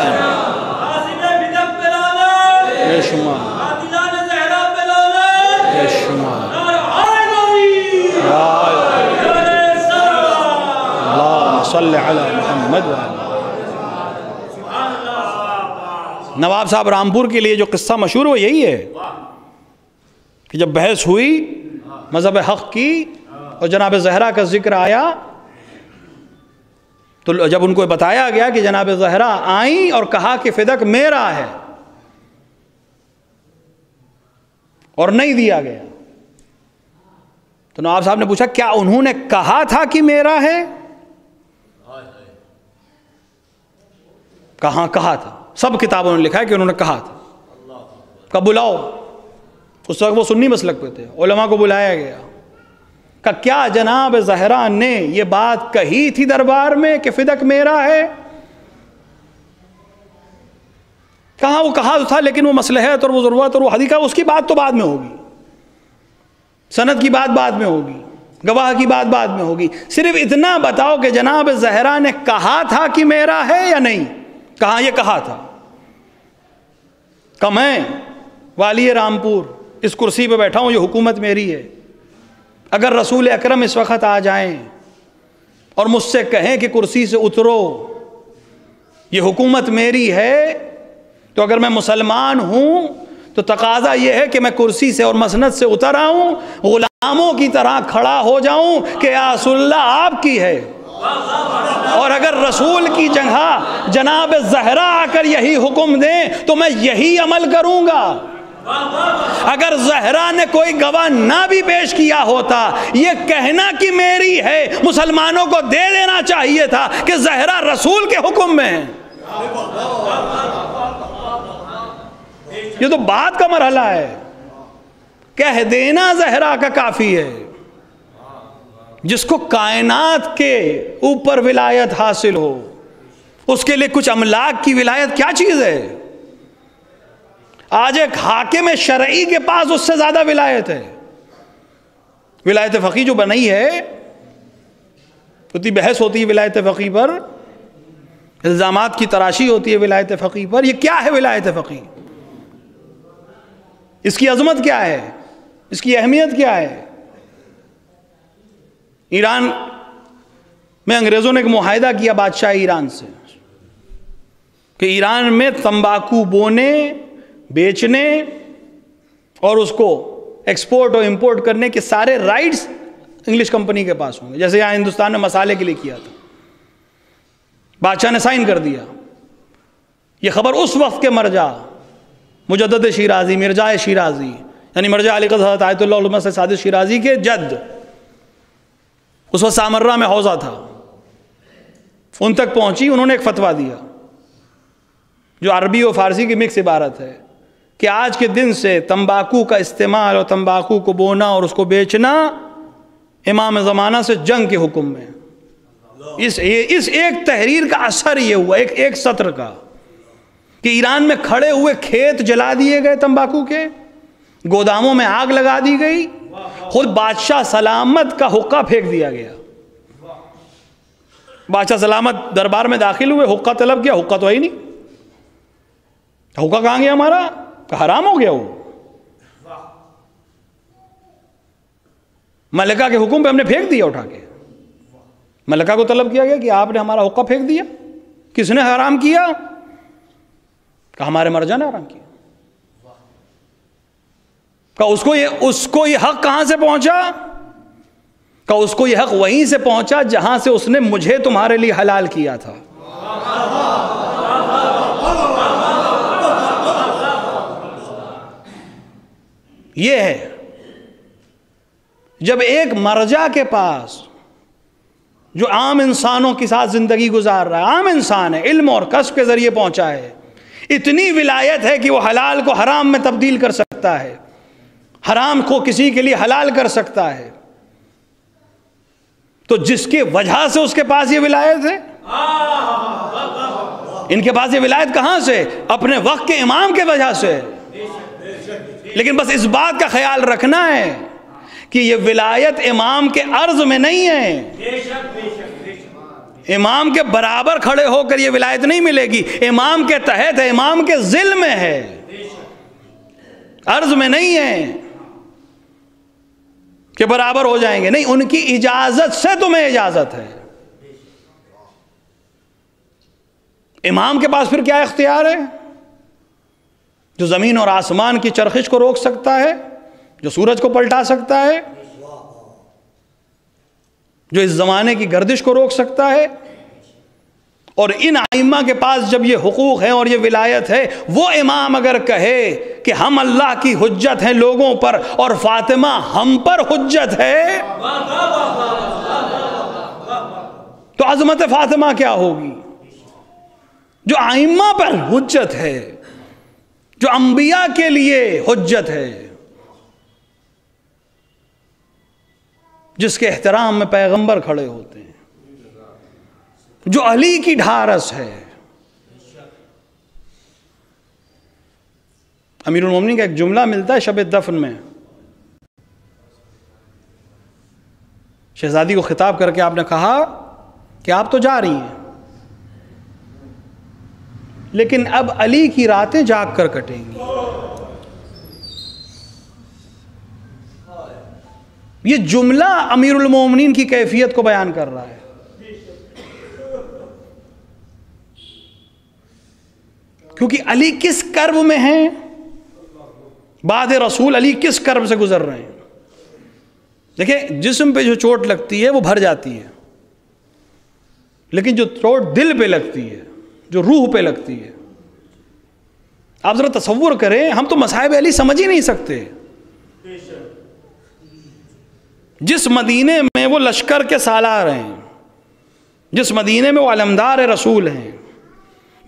بے شمار بے شمار اللہم صلی علی محمد نواب صاحب رامپور کے لیے جو قصہ مشہور وہ یہی ہے کہ جب بحث ہوئی مذہب حق کی اور جناب زہرا کا ذکر آیا تو جب ان کو بتایا گیا کہ جناب زہرا آئیں اور کہا کہ فدق میرا ہے اور نہیں دیا گیا، تو نواب صاحب نے پوچھا کیا انہوں نے کہا تھا کہ میرا ہے؟ کہاں کہا تھا؟ سب کتابوں نے لکھا ہے کہ انہوں نے کہا تھا۔ کب بلاؤ، اس وقت وہ سنی مسلک پہ تھے، علماء کو بلایا گیا، کہ کیا جناب زہرا نے یہ بات کہی تھی دربار میں کہ فدق میرا ہے؟ کہاں وہ کہا تھا لیکن وہ مصلحت اور وہ ضرورت اور وہ حدیث، اس کی بات تو بعد میں ہوگی، سند کی بات بعد میں ہوگی، گواہ کی بات بعد میں ہوگی، صرف اتنا بتاؤ کہ جناب زہرا نے کہا تھا کہ میرا ہے یا نہیں؟ کہاں یہ کہا تھا کہ میں والی رامپور اس کرسی پہ بیٹھا ہوں، یہ حکومت میری ہے، اگر رسول اکرم اس وقت آ جائیں اور مجھ سے کہیں کہ کرسی سے اترو، یہ حکومت میری ہے، تو اگر میں مسلمان ہوں تو تقاضا یہ ہے کہ میں کرسی سے اور مسند سے اتر آؤں، غلاموں کی طرح کھڑا ہو جاؤں کہ یا رسول اللہ آپ کی ہے، اور اگر رسول کی جگہ جناب زہرا آ کر یہی حکم دیں تو میں یہی عمل کروں گا۔ اگر زہرا نے کوئی گواہ نہ بھی پیش کیا ہوتا، یہ کہنا کہ میری ہے مسلمانوں کو دے دینا چاہیے تھا کہ زہرا رسول کے حکم میں ہے۔ یہ تو بات کا مرحلہ ہے، کہہ دینا زہرا کا کافی ہے۔ جس کو کائنات کے اوپر ولایت حاصل ہو، اس کے لیے کچھ املاک کی ولایت کیا چیز ہے؟ آج ایک حاکم شرعی کے پاس اس سے زیادہ ولایت ہے۔ ولایت فقیہ جو بنائی ہے، اتنی بحث ہوتی ہے ولایت فقیہ پر، الزامات کی تراشی ہوتی ہے ولایت فقیہ پر۔ یہ کیا ہے ولایت فقیہ؟ اس کی عظمت کیا ہے؟ اس کی اہمیت کیا ہے؟ ایران میں انگریزوں نے ایک معاہدہ کیا بادشاہ ایران سے کہ ایران میں تمباکو بونے، بیچنے اور اس کو ایکسپورٹ اور امپورٹ کرنے کے سارے رائٹس انگلش کمپنی کے پاس ہوں گے، جیسے یہاں ہندوستان نے مسالے کے لیے کیا تھا۔ بادشاہ نے سائن کر دیا۔ یہ خبر اس وقت کے مرجع مجدد شیرازی، مرجع شیرازی، یعنی مرجع علی قدس حضرت آیت اللہ علامہ سے صادق شیرازی کے جد، اس وقت سامرہ میں حوزہ تھا، ان تک پہنچی۔ انہوں نے ایک فتویٰ دیا جو عربی و فارسی کی مکس عبارت ہے کہ آج کے دن سے تمباکو کا استعمال اور تمباکو کو بونا اور اس کو بیچنا امام زمانہ سے جنگ کے حکم میں۔ اس ایک تحریر کا اثر یہ ہوا، ایک سطر کا، کہ ایران میں کھڑے ہوئے کھیت جلا دیے گئے تمباکو کے، گوداموں میں آگ لگا دی گئی، خود بادشاہ سلامت کا حقہ پھینک دیا گیا. بادشاہ سلامت دربار میں داخل ہوئے, حقہ طلب کیا, حقہ تو ہے ہی نہیں. حقہ کہاں گیا ہمارا, کہ حرام ہو گیا. وہ ملکہ کے حکم پہ ہم نے پھینک دیا اٹھا کے. ملکہ کو طلب کیا گیا کہ آپ نے ہمارا حقہ پھینک دیا. کس نے حرام کیا, کہ ہمارے مرجع نے حرام کیا. کہ اس کو یہ حق کہاں سے پہنچا, کہ اس کو یہ حق وہیں سے پہنچا جہاں سے اس نے مجھے تمہارے لیے حلال کیا تھا. یہ ہے جب ایک مرجع کے پاس جو عام انسانوں کے ساتھ زندگی گزار رہا ہے, عام انسان ہے, علم اور کسب کے ذریعے پہنچا ہے, اتنی ولایت ہے کہ وہ حلال کو حرام میں تبدیل کر سکتا ہے, حرام کو کسی کے لیے حلال کر سکتا ہے. تو جس کی وجہ سے اس کے پاس یہ ولایت ہے, ان کے پاس یہ ولایت کہاں سے, اپنے وقت کے امام کے وجہ سے. لیکن بس اس بات کا خیال رکھنا ہے کہ یہ ولایت امام کے عرض میں نہیں ہے, امام کے برابر کھڑے ہو کر یہ ولایت نہیں ملے گی, امام کے تحت ہے, امام کے ذل میں ہے, عرض میں نہیں ہے کہ برابر ہو جائیں گے. نہیں, ان کی اجازت سے تمہیں اجازت ہے. امام کے پاس پھر کیا اختیار ہے, جو زمین اور آسمان کی چرخش کو روک سکتا ہے, جو سورج کو پلٹا سکتا ہے, جو اس زمانے کی گردش کو روک سکتا ہے. اور ان ائمہ کے پاس جب یہ حقوق ہیں اور یہ ولایت ہے, وہ امام اگر کہے کہ ہم اللہ کی حجت ہیں لوگوں پر اور فاطمہ ہم پر حجت ہے, تو عظمت فاطمہ کیا ہوگی, جو ائمہ پر حجت ہے, جو انبیاء کے لیے حجت ہے, جس کے احترام میں پیغمبر کھڑے ہوتے ہیں, جو علی کی ڈھارس ہے. امیر المومنین کا ایک جملہ ملتا ہے شب دفن میں, شہزادی کو خطاب کر کے آپ نے کہا کہ آپ تو جا رہی ہیں, لیکن اب علی کی راتیں جاگ کر کٹیں گی. یہ جملہ امیر المومنین کی کیفیت کو بیان کر رہا ہے. کیونکہ علی کس کرب میں ہیں, بعد رسول علی کس کرب سے گزر رہے ہیں. دیکھیں, جسم پہ جو چوٹ لگتی ہے وہ بھر جاتی ہے, لیکن جو چوٹ دل پہ لگتی ہے, جو روح پہ لگتی ہے, آپ ذرا تصور کریں, ہم تو مصائب علی سمجھ ہی نہیں سکتے. جس مدینے میں وہ لشکر کے سالار ہیں, جس مدینے میں وہ علمدار رسول ہیں,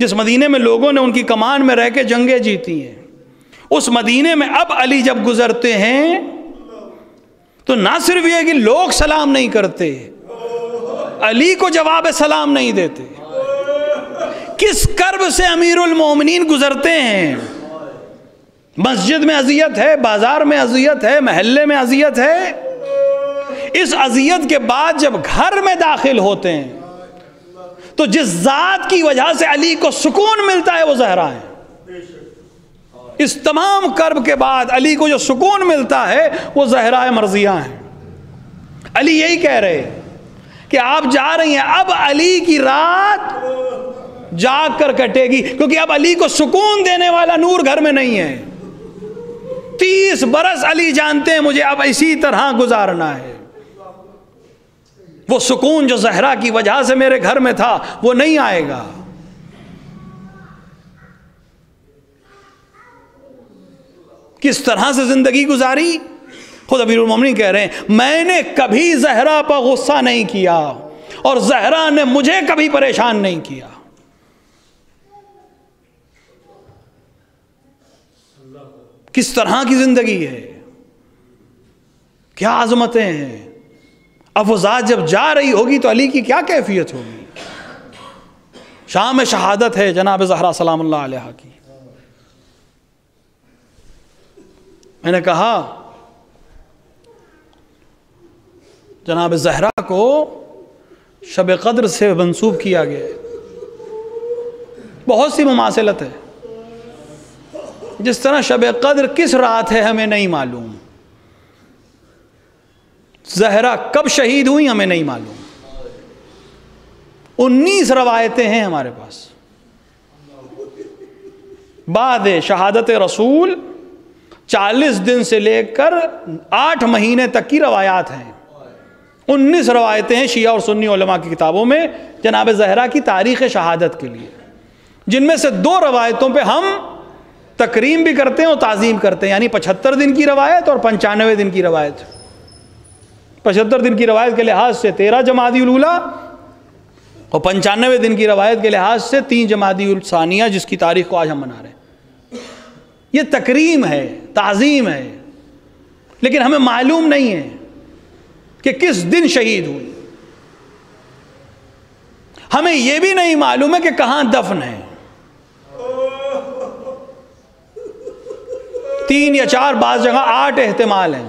جس مدینے میں لوگوں نے ان کی کمان میں رہ کے جنگیں جیتی ہیں, اس مدینے میں اب علی جب گزرتے ہیں تو نہ صرف یہ کہ لوگ سلام نہیں کرتے, علی کو جواب سلام نہیں دیتے. کس کرب سے امیر المومنین گزرتے ہیں. مسجد میں اذیت ہے, بازار میں اذیت ہے, محلے میں اذیت ہے. اس اذیت کے بعد جب گھر میں داخل ہوتے ہیں تو جس ذات کی وجہ سے علی کو سکون ملتا ہے وہ زہرا ہے. اس تمام کرب کے بعد علی کو جو سکون ملتا ہے وہ زہرا مرضیہ ہیں. علی یہی کہہ رہے کہ آپ جا رہی ہیں, اب علی کی رات جاگ کر کٹے گی, کیونکہ اب علی کو سکون دینے والا نور گھر میں نہیں ہے. 30 برس علی جانتے ہیں مجھے اب اسی طرح گزارنا ہے. وہ سکون جو زہرا کی وجہ سے میرے گھر میں تھا وہ نہیں آئے گا. کس طرح سے زندگی گزاری. خود امیر المومنین کہہ رہے ہیں میں نے کبھی زہرا پر غصہ نہیں کیا اور زہرا نے مجھے کبھی پریشان نہیں کیا. کس طرح کی زندگی ہے, کیا عظمتیں ہیں. اب وہ ذات جب جا رہی ہوگی تو علی کی کیا کیفیت ہوگی. شام شہادت ہے جناب زہرا سلام اللہ علیہ کی. میں نے کہا جناب زہرا کو شب قدر سے منسوب کیا گیا ہے. بہت سی مماثلت ہے. جس طرح شب قدر کس رات ہے ہمیں نہیں معلوم، زہرا کب شہید ہوئی ہمیں نہیں معلوم. 19 روایتیں ہیں ہمارے پاس. بعد شہادت رسول 40 دن سے لے کر 8 مہینے تک کی روایات ہیں. 19 روایتیں ہیں شیعہ اور سنی علماء کی کتابوں میں جناب زہرا کی تاریخ شہادت کے لیے، جن میں سے 2 روایتوں پہ ہم تکریم بھی کرتے ہیں اور تعظیم کرتے ہیں، یعنی 75 دن کی روایت اور 95 دن کی روایت. 75 دن کی روایت کے لحاظ سے 13 جمادی الاولیٰ اور 95 دن کی روایت کے لحاظ سے 3 جمادی الثانیہ، جس کی تاریخ کو آج ہم منا رہے ہیں. یہ تکریم ہے، تعظیم ہے، لیکن ہمیں معلوم نہیں ہے کہ کس دن شہید ہوئی. ہمیں یہ بھی نہیں معلوم ہے کہ کہاں دفن ہے. 3 یا 4 بعض جگہ 8 احتمال ہیں.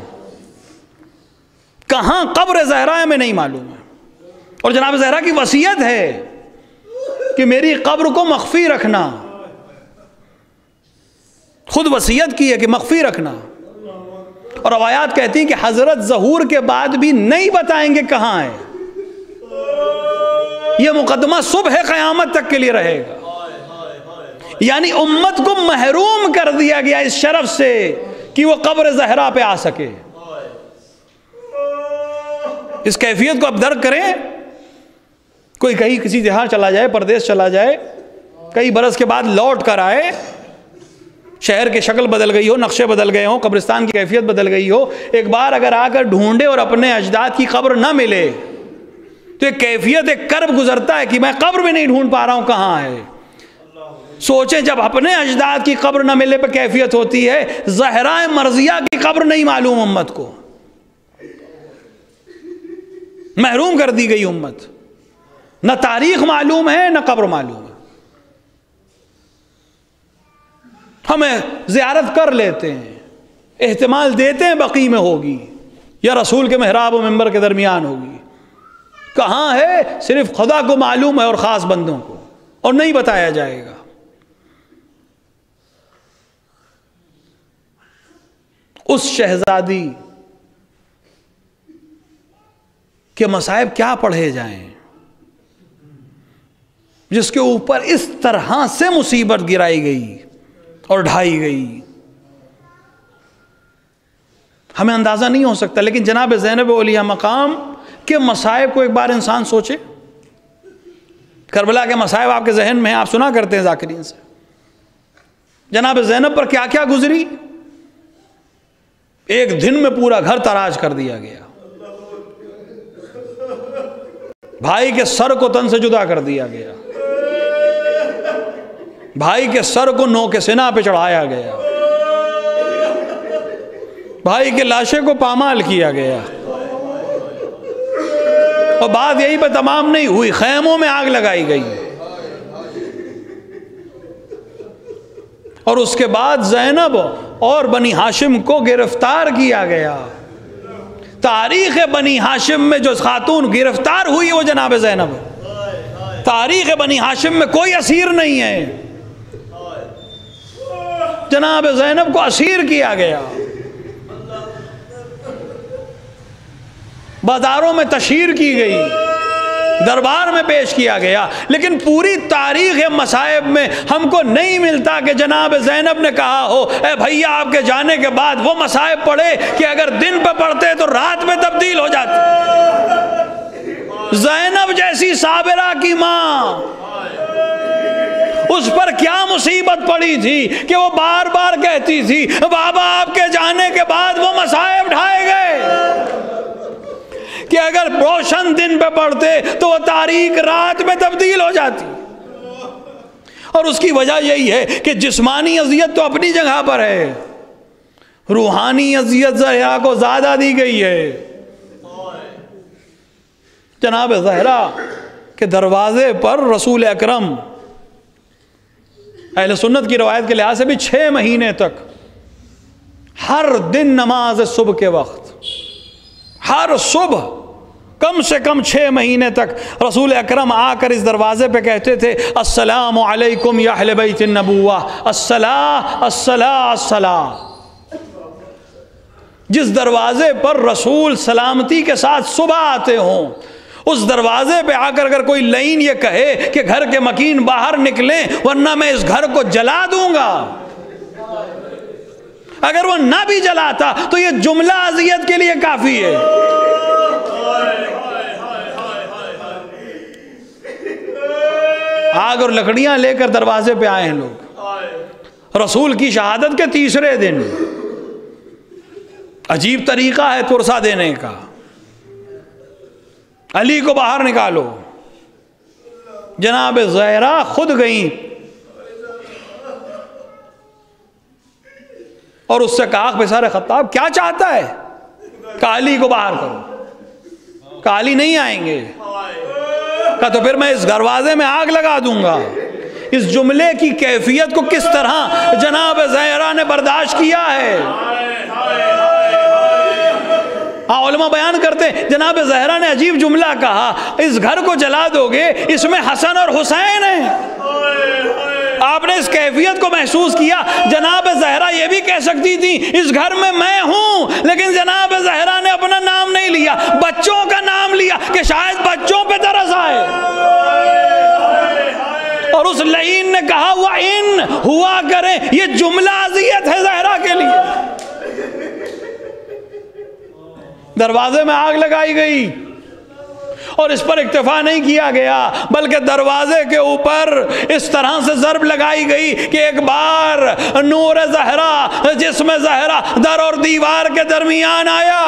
کہاں قبر زہرا ہے ہمیں نہیں معلوم ہے. اور جناب زہرا کی وصیت ہے کہ میری قبر کو مخفی رکھنا. خود وصیت کی ہے کہ مخفی رکھنا. اور روایات کہتی ہیں کہ حضرت ظہور کے بعد بھی نہیں بتائیں گے کہاں ہے. یہ مقدمہ صبح قیامت تک کے لیے رہے گا. یعنی امت کو محروم کر دیا گیا اس شرف سے کہ وہ قبر زہرا پہ آ سکے. اس کیفیت کو اب درک کریں. کوئی کہیں کسی جہاں چلا جائے، پردیس چلا جائے، کئی برس کے بعد لوٹ کر آئے، شہر کی شکل بدل گئی ہو، نقشے بدل گئے ہوں، قبرستان کی کیفیت بدل گئی ہو، ایک بار اگر آ کر ڈھونڈے اور اپنے اجداد کی قبر نہ ملے تو ایک کیفیت، ایک کرب گزرتا ہے کہ میں قبر بھی نہیں ڈھونڈ پا رہا ہوں کہاں ہے. سوچیں جب اپنے اجداد کی قبر نہ ملے پہ کیفیت ہوتی ہے، زہرا مرضیہ کی قبر نہیں معلوم امت کو. محروم کر دی گئی امت. نہ تاریخ معلوم ہے نہ قبر معلوم ہے. ہمیں زیارت کر لیتے ہیں، احتمال دیتے ہیں بقیع میں ہوگی یا رسول کے محراب و منبر کے درمیان ہوگی. کہاں ہے صرف خدا کو معلوم ہے اور خاص بندوں کو، اور نہیں بتایا جائے گا. اس شہزادی کے مصائب کیا پڑھے جائیں جس کے اوپر اس طرح سے مصیبت گرائی گئی اور ڈھائی گئی. ہمیں اندازہ نہیں ہو سکتا. لیکن جناب زینب اولیاء مقام کے مصائب کو ایک بار انسان سوچے. کربلا کے مصائب آپ کے ذہن میں ہیں، آپ سنا کرتے ہیں ذاکرین سے. جناب زینب پر کیا کیا گزری. ایک دن میں پورا گھر تراش کر دیا گیا. بھائی کے سر کو تن سے جدا کر دیا گیا. بھائی کے سر کو نو کے سنا پہ چڑھایا گیا. بھائی کے لاشے کو پامال کیا گیا. اور بات یہی پہ تمام نہیں ہوئی، خیموں میں آگ لگائی گئی. اور اس کے بعد زینب اور بنی ہاشم کو گرفتار کیا گیا. تاریخ بنی ہاشم میں جو خاتون گرفتار ہوئی وہ جناب زینب. تاریخ بنی ہاشم میں کوئی اسیر نہیں ہے. جناب زینب کو اسیر کیا گیا، بازاروں میں تشہیر کی گئی، دربار میں پیش کیا گیا. لیکن پوری تاریخ مصائب میں ہم کو نہیں ملتا کہ جناب زینب نے کہا ہو اے بھیا آپ کے جانے کے بعد وہ مصائب پڑھے کہ اگر دن پہ پڑھتے تو رات میں تبدیل ہو جاتے. زینب جیسی صابرہ کی ماں، اس پر کیا مصیبت پڑی تھی کہ وہ بار بار کہتی تھی بابا آپ کے جانے کے بعد وہ مصائب ڈھائے گئے کہ اگر روشن دن پہ پڑھتے تو وہ تاریک رات میں تبدیل ہو جاتی. اور اس کی وجہ یہی ہے کہ جسمانی اذیت تو اپنی جگہ پر ہے، روحانی اذیت زہرا کو زیادہ دی گئی ہے. جناب زہرا کے دروازے پر رسول اکرم اہل سنت کی روایت کے لحاظ سے بھی 6 مہینے تک ہر دن نماز صبح کے وقت، ہر صبح کم سے کم 6 مہینے تک رسول اکرم آ کر اس دروازے پہ کہتے تھے السلام علیکم یا اہل بیت النبوہ، الصلاۃ الصلاۃ الصلاۃ۔ جس دروازے پر رسول سلامتی کے ساتھ صبح آتے ہوں، اس دروازے پہ آ کر اگر کوئی لعین یہ کہے کہ گھر کے مکین باہر نکلیں ورنہ میں اس گھر کو جلا دوں گا، اگر وہ نہ بھی جلاتا تو یہ جملہ اذیت کے لیے کافی ہے۔ آگ اور لکڑیاں لے کر دروازے پہ آئے ہیں لوگ، رسول کی شہادت کے تیسرے دن۔ عجیب طریقہ ہے ترسا دینے کا۔ علی کو باہر نکالو، جناب زہرا خود گئیں اور اس سے کہا پسر خطاب کیا چاہتا ہے؟ کہا علی کو باہر کرو۔ کہا علی نہیں آئیں گے۔ کہا تو پھر میں اس دروازے میں آگ لگا دوں گا۔ اس جملے کی کیفیت کو کس طرح جناب زہرا نے برداشت کیا ہے؟ ہاں علماء بیان کرتے ہیں جناب زہرا نے عجیب جملہ کہا، اس گھر کو جلا دو گے، اس میں حسن اور حسین ہیں۔ آپ نے اس کیفیت کو محسوس کیا۔ جناب زہرا یہ بھی کہہ سکتی تھی اس گھر میں ہوں، لیکن جناب زہرا نے اپنا نام نہیں لیا، بچوں کا نام لیا کہ شاید بچوں پہ ترس آئے۔ اور اس لعین نے کہا وَإِن ہوا کرے، یہ جملہ اذیت ہے زہرا کے لیے۔ دروازے میں آگ لگائی گئی اور اس پر اکتفا نہیں کیا گیا، بلکہ دروازے کے اوپر اس طرح سے ضرب لگائی گئی کہ ایک بار نور زہرا، جسم زہرا در اور دیوار کے درمیان آیا۔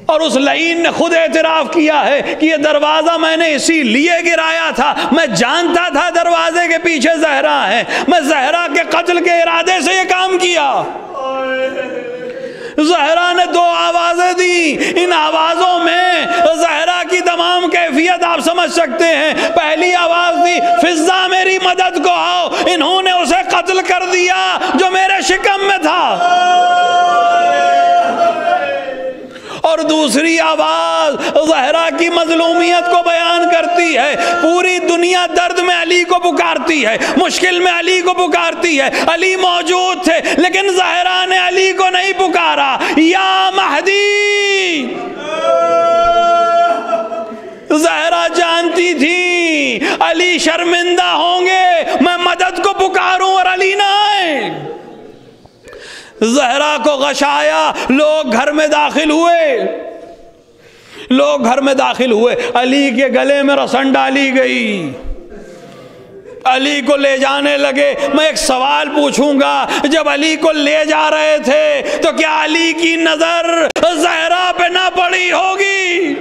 اور اس لعین نے خود اعتراف کیا ہے کہ یہ دروازہ میں نے اسی لیے گرایا تھا، میں جانتا تھا دروازے کے پیچھے زہرا ہے، میں زہرا کے قتل کے ارادے سے یہ کام کیا۔ زہرا نے 2 آوازیں دی، ان آوازوں میں زہرا کی تمام کیفیت آپ سمجھ سکتے ہیں۔ پہلی آواز دی فضہ میری مدد کو آؤ، انہوں نے اسے قتل کر دیا جو میرے شکم میں تھا۔ اور دوسری آواز زہرا کی مظلومیت کو بیان کرتی ہے، پوری دنیا درد میں علی کو پکارتی ہے، مشکل میں علی کو پکارتی ہے، علی موجود تھے لیکن زہرا نے علی کو نہیں پکارا، یا مہدی۔ زہرا جانتی تھی علی شرمندہ ہوں گے، میں مدد کو پکاروں اور علی نہ آئے۔ زہرا کو غشایا، لوگ گھر میں داخل ہوئے، علی کے گلے میں رسن ڈالی گئی، علی کو لے جانے لگے۔ میں ایک سوال پوچھوں گا، جب علی کو لے جا رہے تھے تو کیا علی کی نظر زہرا پہ نہ پڑی ہوگی؟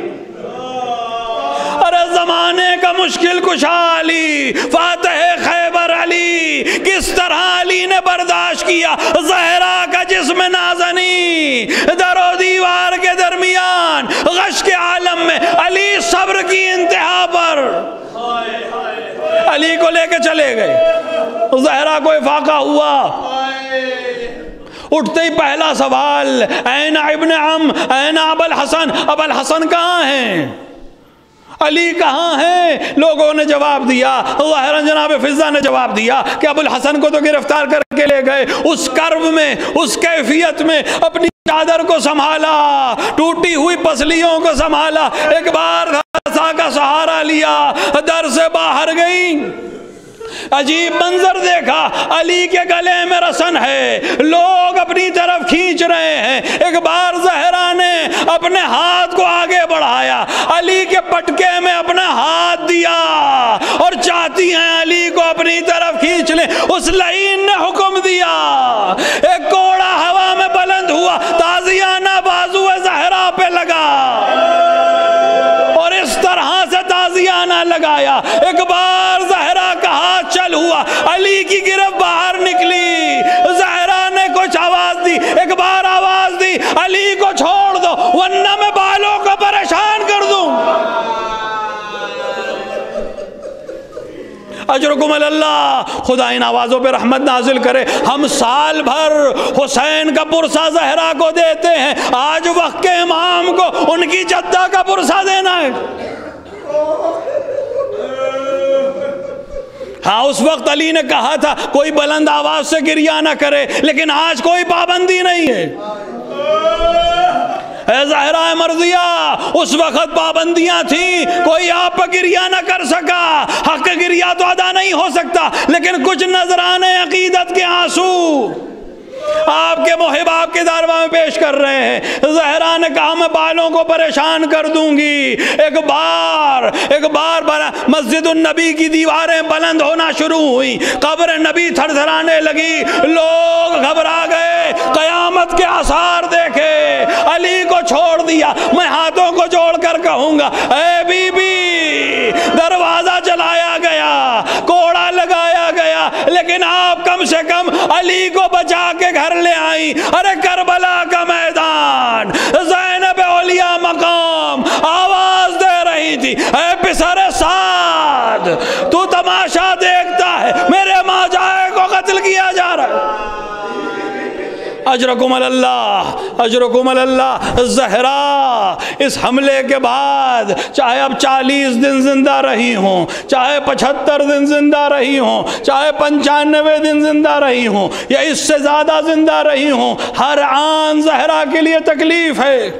ارے زمانے کا مشکل کشا علی، فاتح خیبر علی، کس طرح علی نے برداشت کیا زہرا کا جسم نازنی در و دیوار کے درمیان، غش کے عالم میں علی صبر کی انتہا پر علی کو لے کے چلے گئے۔ زہرا کو افاقہ ہوا، اٹھتے ہی پہلا سوال این ابن عم، این ابو الحسن، ابو الحسن کہاں ہیں؟ علی کہاں ہیں؟ لوگوں نے جواب دیا، ظاہراً جناب فضہ نے جواب دیا کہ ابو الحسن کو تو گرفتار کر کے لے گئے۔ اس کرب میں، اس کیفیت میں اپنی چادر کو سنبھالا، ٹوٹی ہوئی پسلیوں کو سنبھالا، ایک بار گھسا کا سہارا لیا، در سے باہر گئی۔ عجیب منظر دیکھا، علی کے گلے میں رسن ہے، لوگ اپنی طرف کھینچ رہے ہیں۔ ایک بار زہرا نے اپنے ہاتھ کو آگے بڑھایا، علی کے پٹکے میں اپنا ہاتھ دیا اور چاہتی ہیں علی کو اپنی طرف کھینچ لیں۔ اس لعین نے حکم دیا، ایک کوڑا ہوا میں بلند ہوا، تازیانہ بازو زہرا پہ لگا اور اس طرح سے تازیانہ لگایا۔ ایک بار زہرا کا ہاتھ چل ہوا، علی کی گرفت باہر نکلی، زہرا نے کچھ آواز دی، ایک بار آواز دی علی کو چھوڑ دو ورنہ میں بالوں کو پریشان کر دوں۔ اجرکم اللہ، خدا ان آوازوں پہ رحمت نازل کرے۔ ہم سال بھر حسین کا پرسہ زہرا کو دیتے ہیں، آج وقت کے امام کو ان کی جدہ کا پرسہ دینا ہے۔ ہاں اس وقت علی نے کہا تھا کوئی بلند آواز سے گریہ نہ کرے، لیکن آج کوئی پابندی نہیں ہے۔ اے زہرا مرضیہ، اس وقت پابندیاں تھیں، کوئی آپ پر گریہ نہ کر سکا، حق گریہ تو ادا نہیں ہو سکتا، لیکن کچھ نذرانے عقیدت کے آنسو آپ کے محب آپ کے دارواں میں پیش کر رہے ہیں۔ زہرا نے کہا میں بالوں کو پریشان کر دوں گی۔ ایک بار مسجد النبی کی دیواریں بلند ہونا شروع ہوئی، قبر نبی تھر تھرانے لگی، لوگ گھبرا گئے، قیامت کے آثار دیکھے، علی کو چھوڑ دیا۔ میں ہاتھوں کو جوڑ کر کہوں گا، اے بی بی، دروازہ چلایا گیا، کوڑا لگایا گیا، لیکن آپ کم سے کم علی کو بچا کے گھر لے آئی۔ ارے کربلا کا میدان، زینب اولیاء مقام آواز دے رہی تھی، اے پسر سعد، تو تماشا دیکھتا ہے، میرے ماجائے کو قتل کیا جا رہا ہے۔ اجرکم اللہ، اجرکم اللہ۔ زہرا اس حملے کے بعد چاہے اب 40 دن زندہ رہی ہوں، چاہے 75 دن زندہ رہی ہوں، چاہے 95 دن زندہ رہی ہوں، یا اس سے زیادہ زندہ رہی ہوں، ہر آن زہرا کے لیے تکلیف ہے۔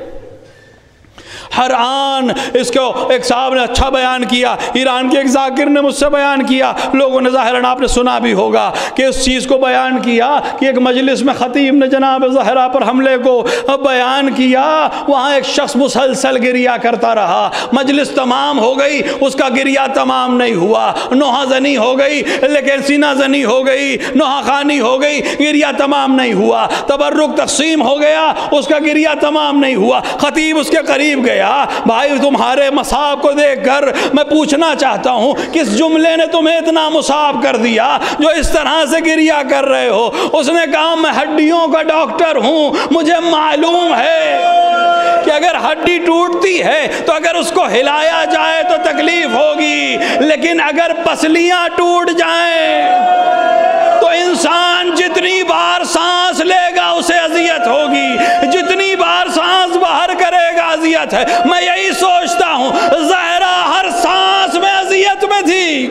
ہر آن اس کو ایک صاحب نے اچھا بیان کیا، ایران کے ایک ذاکر نے مجھ سے بیان کیا، لوگوں نے ظاہراً آپ نے سنا بھی ہوگا کہ اس چیز کو بیان کیا کہ ایک مجلس میں خطیب نے جناب زہرا پر حملے کو بیان کیا، وہاں ایک شخص مسلسل گریہ کرتا رہا، مجلس تمام ہو گئی، اس کا گریہ تمام نہیں ہوا، نوحہ زنی ہو گئی، لیکن سینہ زنی ہو گئی، نوحہ خانی ہو گئی، گریہ تمام نہیں ہوا، تبرک تقسیم ہو گیا، اس کا گریہ تمام نہیں ہوا۔ خطیب اس کے قریب گیا، بھائی تمہارے مصاب کو دیکھ کر میں پوچھنا چاہتا ہوں کس جملے نے تمہیں اتنا مصاب کر دیا جو اس طرح سے گریہ کر رہے ہو؟ اس نے کہا میں ہڈیوں کا ڈاکٹر ہوں، مجھے معلوم ہے کہ اگر ہڈی ٹوٹتی ہے تو اگر اس کو ہلایا جائے تو تکلیف ہوگی، لیکن اگر پسلیاں ٹوٹ جائیں تو انسان جتنی بار سانس لے گا اسے اذیت ہوگی، جتنی بار سانس باہر کرے گا اذیت ہے۔ میں یہی سوچتا ہوں زہرا ہر سانس میں اذیت میں تھی۔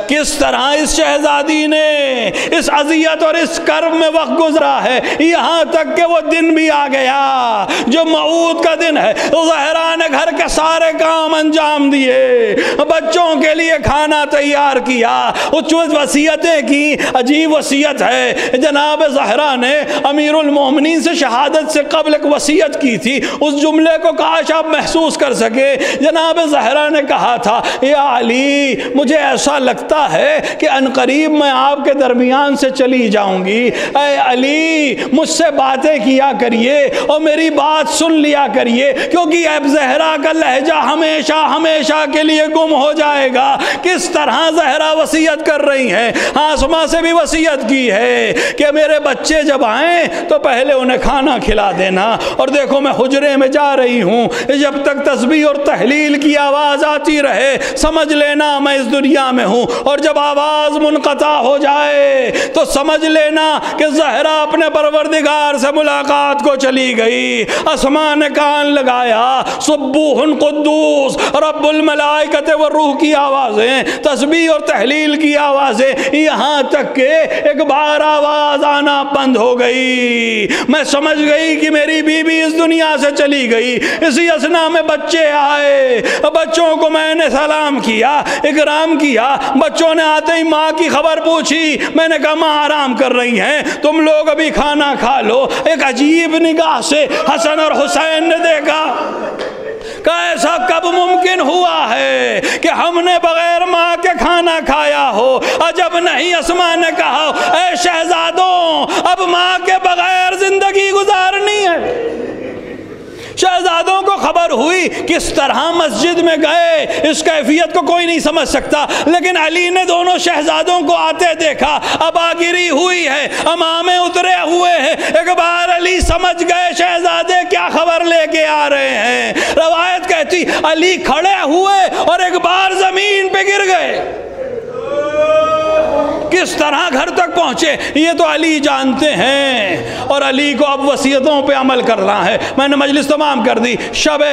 کس طرح اس شہزادی نے اس اذیت اور اس کرب میں وقت گزرا ہے، یہاں تک کہ وہ دن بھی آ گیا جو موعود کا دن ہے۔ زہرا نے گھر کے سارے کام انجام دیے، بچوں کے لیے کھانا تیار کیا، کچھ وصیتیں کی۔ عجیب وصیت ہے، جناب زہرا نے امیر المومنین سے شہادت سے قبل ایک وصیت کی تھی، اس جملے کو کاش آپ محسوس کر سکے۔ جناب زہرا نے کہا تھا، یا علی مجھے ایسا لگتا ہے کہ عنقریب میں آپ کے درمیان سے چلی جاؤں گی، اے علی مجھ سے باتیں کیا کریے اور میری بات سن لیا کریے، کیونکہ اب زہرا کا لہجہ ہمیشہ ہمیشہ کے لیے گم ہو جائے گا۔ کس طرح زہرا وصیت کر رہی ہیں، آسما سے بھی وصیت کی ہے کہ میرے بچے جب آئیں تو پہلے انہیں کھانا کھلا دینا، اور دیکھو میں حجرے میں جا رہی ہوں، جب تک تسبیح اور تحلیل کی آواز آتی رہے سمجھ لینا میں اس دنیا میں ہوں، اور جب آواز منقطع ہو جائے تو سمجھ لینا کہ زہرا اپنے پروردگار سے ملاقات کو چلی گئی۔ اسماء نے کان لگایا، سبوح قدوس رب الملائکۃ والروح کی آوازیں، تسبیح اور تحلیل کی آوازیں، یہاں تک کہ ایک بار آواز آنا بند ہو گئی۔ میں سمجھ گئی کہ میری بیوی اس دنیا سے چلی گئی۔ اسی اثنا میں بچے آئے، بچوں کو میں نے سلام کیا، اکرام کیا، بچوں نے آتے ہی ماں کی خبر پوچھی، میں نے کہا ماں آرام کر رہی ہیں، تم لوگ ابھی کھانا کھا لو۔ ایک عجیب نگاہ سے حسن اور حسین نے دیکھا کہ ایسا کب ممکن ہوا ہے کہ ہم نے بغیر ماں کے کھانا کھایا ہو؟ عجب نہیں، اسماء نے کہا اے شہزادوں اب ماں کے بغیر زندگی گزارنی ہے۔ شہزادوں کو خبر ہوئی، کس طرح مسجد میں گئے اس کیفیت کو کوئی نہیں سمجھ سکتا، لیکن علی نے دونوں شہزادوں کو آتے دیکھا، ابا گری ہوئی ہے، امامے اترے ہوئے ہیں۔ ایک بار علی سمجھ گئے شہزادے کیا خبر لے کے آ رہے ہیں۔ روایت کہتی کہتی علی کھڑے ہوئے اور ایک بار زمین پہ گر گئے. کس طرح گھر تک پہنچے یہ تو علی جانتے ہیں. اور علی کو اب وصیتوں پہ عمل کرنا ہے. میں نے مجلس تمام کر دی. شب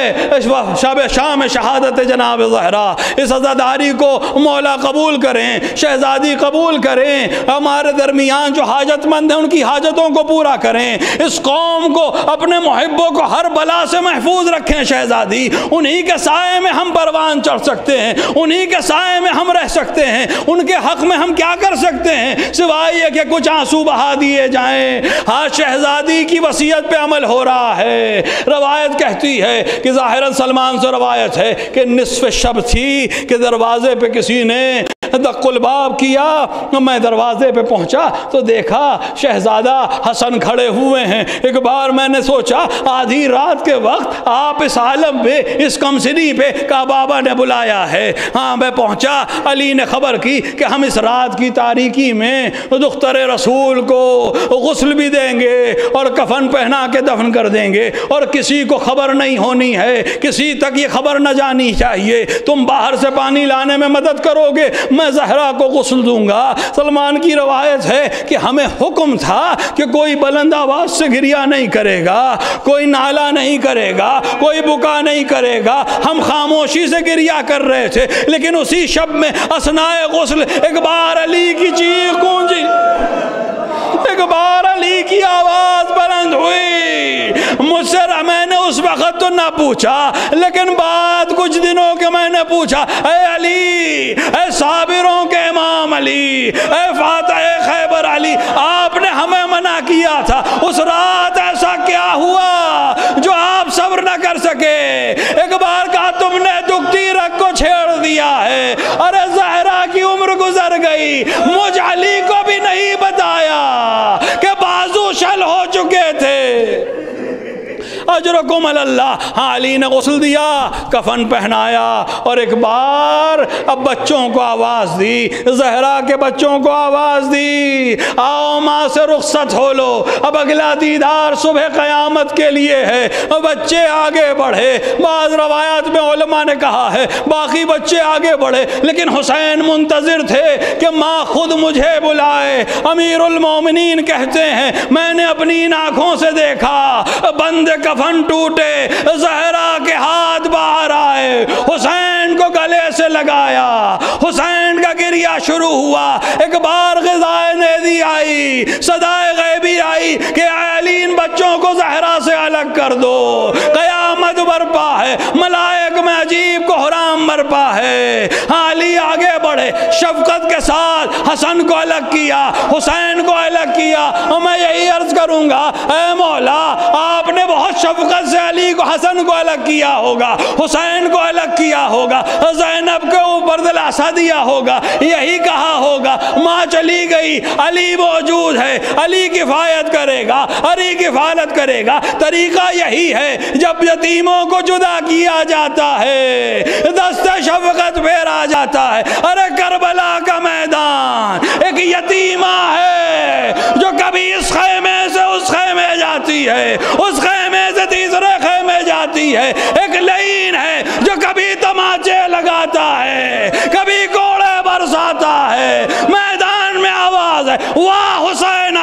شام شہادت جناب زہرا، اس عزاداری کو مولا قبول کریں، شہزادی قبول کریں. ہمارے درمیان جو حاجت مند ہیں ان کی حاجتوں کو پورا کریں. اس قوم کو، اپنے محبوں کو ہر بلا سے محفوظ رکھیں شہزادی. انہی کے سائے میں ہم پروان چڑھ سکتے ہیں، انہی کے سائے میں ہم رہ سکتے ہیں. ان کے حق میں ہم کیا کر سکتے ہیں سوائے یہ کہ کچھ آنسو بہا دیے جائیں. ہاں شہزادی کی وصیت پہ عمل ہو رہا ہے. روایت کہتی ہے کہ ظاہراً سلمان سے روایت ہے کہ نصف شب تھی کہ دروازے پہ کسی نے دق الباب کیا. میں دروازے پہ پہنچا تو دیکھا شہزادہ حسن کھڑے ہوئے ہیں. ایک بار میں نے سوچا آدھی رات کے وقت آپ اس عالم پہ، اس کمسنی پہ کا بابا نے بلایا ہے. ہاں میں پہنچا، علی نے خبر کی کہ ہم اس رات کی تاریکی میں دختر رسول کو غسل بھی دیں گے اور کفن پہنا کے دفن کر دیں گے، اور کسی کو خبر نہیں ہونی ہے، کسی تک یہ خبر نہ جانی چاہیے. تم باہر سے پانی لانے میں مدد کرو گے، میں زہرا کو غسل دوں گا. سلمان کی روایت ہے کہ ہمیں حکم تھا کہ کوئی بلند آواز سے گریہ نہیں کرے گا، کوئی نالا نہیں کرے گا، کوئی بکا نہیں کرے گا. ہم خاموشی سے گریہ کر رہے تھے. لیکن اسی شب میں اثناء غسل ایک بار علی کی چیخ گونجی، ایک بار علی کی آواز بلند ہوئی. مجھ سے میں نے اس وقت تو نہ پوچھا، لیکن بعد کچھ دنوں کے میں نے پوچھا، اے علی، اے صابروں کے امام علی، اے فاتح خیبر علی، آپ نے ہمیں منع کیا تھا، اس رات ایسا کیا ہوا جو آپ صبر نہ کر سکے؟ ایک بار کہا تم نے دکھتی رگ کو چھیڑ دیا ہے. ارے زہرا کی عمر گزر گئی، مجھ علی کو بھی نہیں بتایا کہ بازو شل ہو چکے تھے. اجرکم اللہ. ہاں علی نے غسل دیا، کفن پہنایا، اور ایک بار اب بچوں کو آواز دی، زہرا کے بچوں کو آواز دی، آؤ ماں سے رخصت ہو لو، اب اگلا دیدار صبح قیامت کے لیے ہے. بچے آگے بڑھے. بعض روایات میں علماء نے کہا ہے باقی بچے آگے بڑھے، لیکن حسین منتظر تھے کہ ماں خود مجھے بلائے. امیر المومنین کہتے ہیں میں نے اپنی ان آنکھوں سے دیکھا بند کفن ٹوٹے، زہرا کے ہاتھ باہر آئے، حسین کو گلے سے لگایا، حسین کا گریہ شروع ہوا. ایک بار غذائے نیدی آئی، صدائے غیبی آئی کہ علی ان بچوں کو زہرا سے الگ کر دو، قیامت برپا ہے، ملائک میں عجیب کوہرام برپا ہے. ہاں علی آگے بڑھے، شفقت کے ساتھ حسن کو الگ کیا، حسین کو الگ کیا. اور میں یہی عرض کروں گا اے مولا، آپ نے بہت شفقت سے علی کو، حسن کو الگ کیا ہوگا، حسین کو الگ کیا ہوگا، زینب کے اوپر دلاسا دیا ہوگا، یہی کہا ہوگا ماں چلی گئی، علی موجود ہے، علی کفایت کرے گا، علی کفالت کرے گا. طریقہ یہی ہے جب یتیموں کو جدا کیا جاتا ہے دست شفقت پھر آ جاتا ہے. ارے کربلا کا میدان ایک یتیمہ ہے جو کبھی اس خیمے سے اس خیمے جاتی ہے، اس خیمے سے تیسرے خیمے جاتی ہے. ایک لعین ہے جو کبھی تماچے لگاتا ہے، کبھی کوڑے برساتا ہے. میدان میں آواز ہے واہ حسین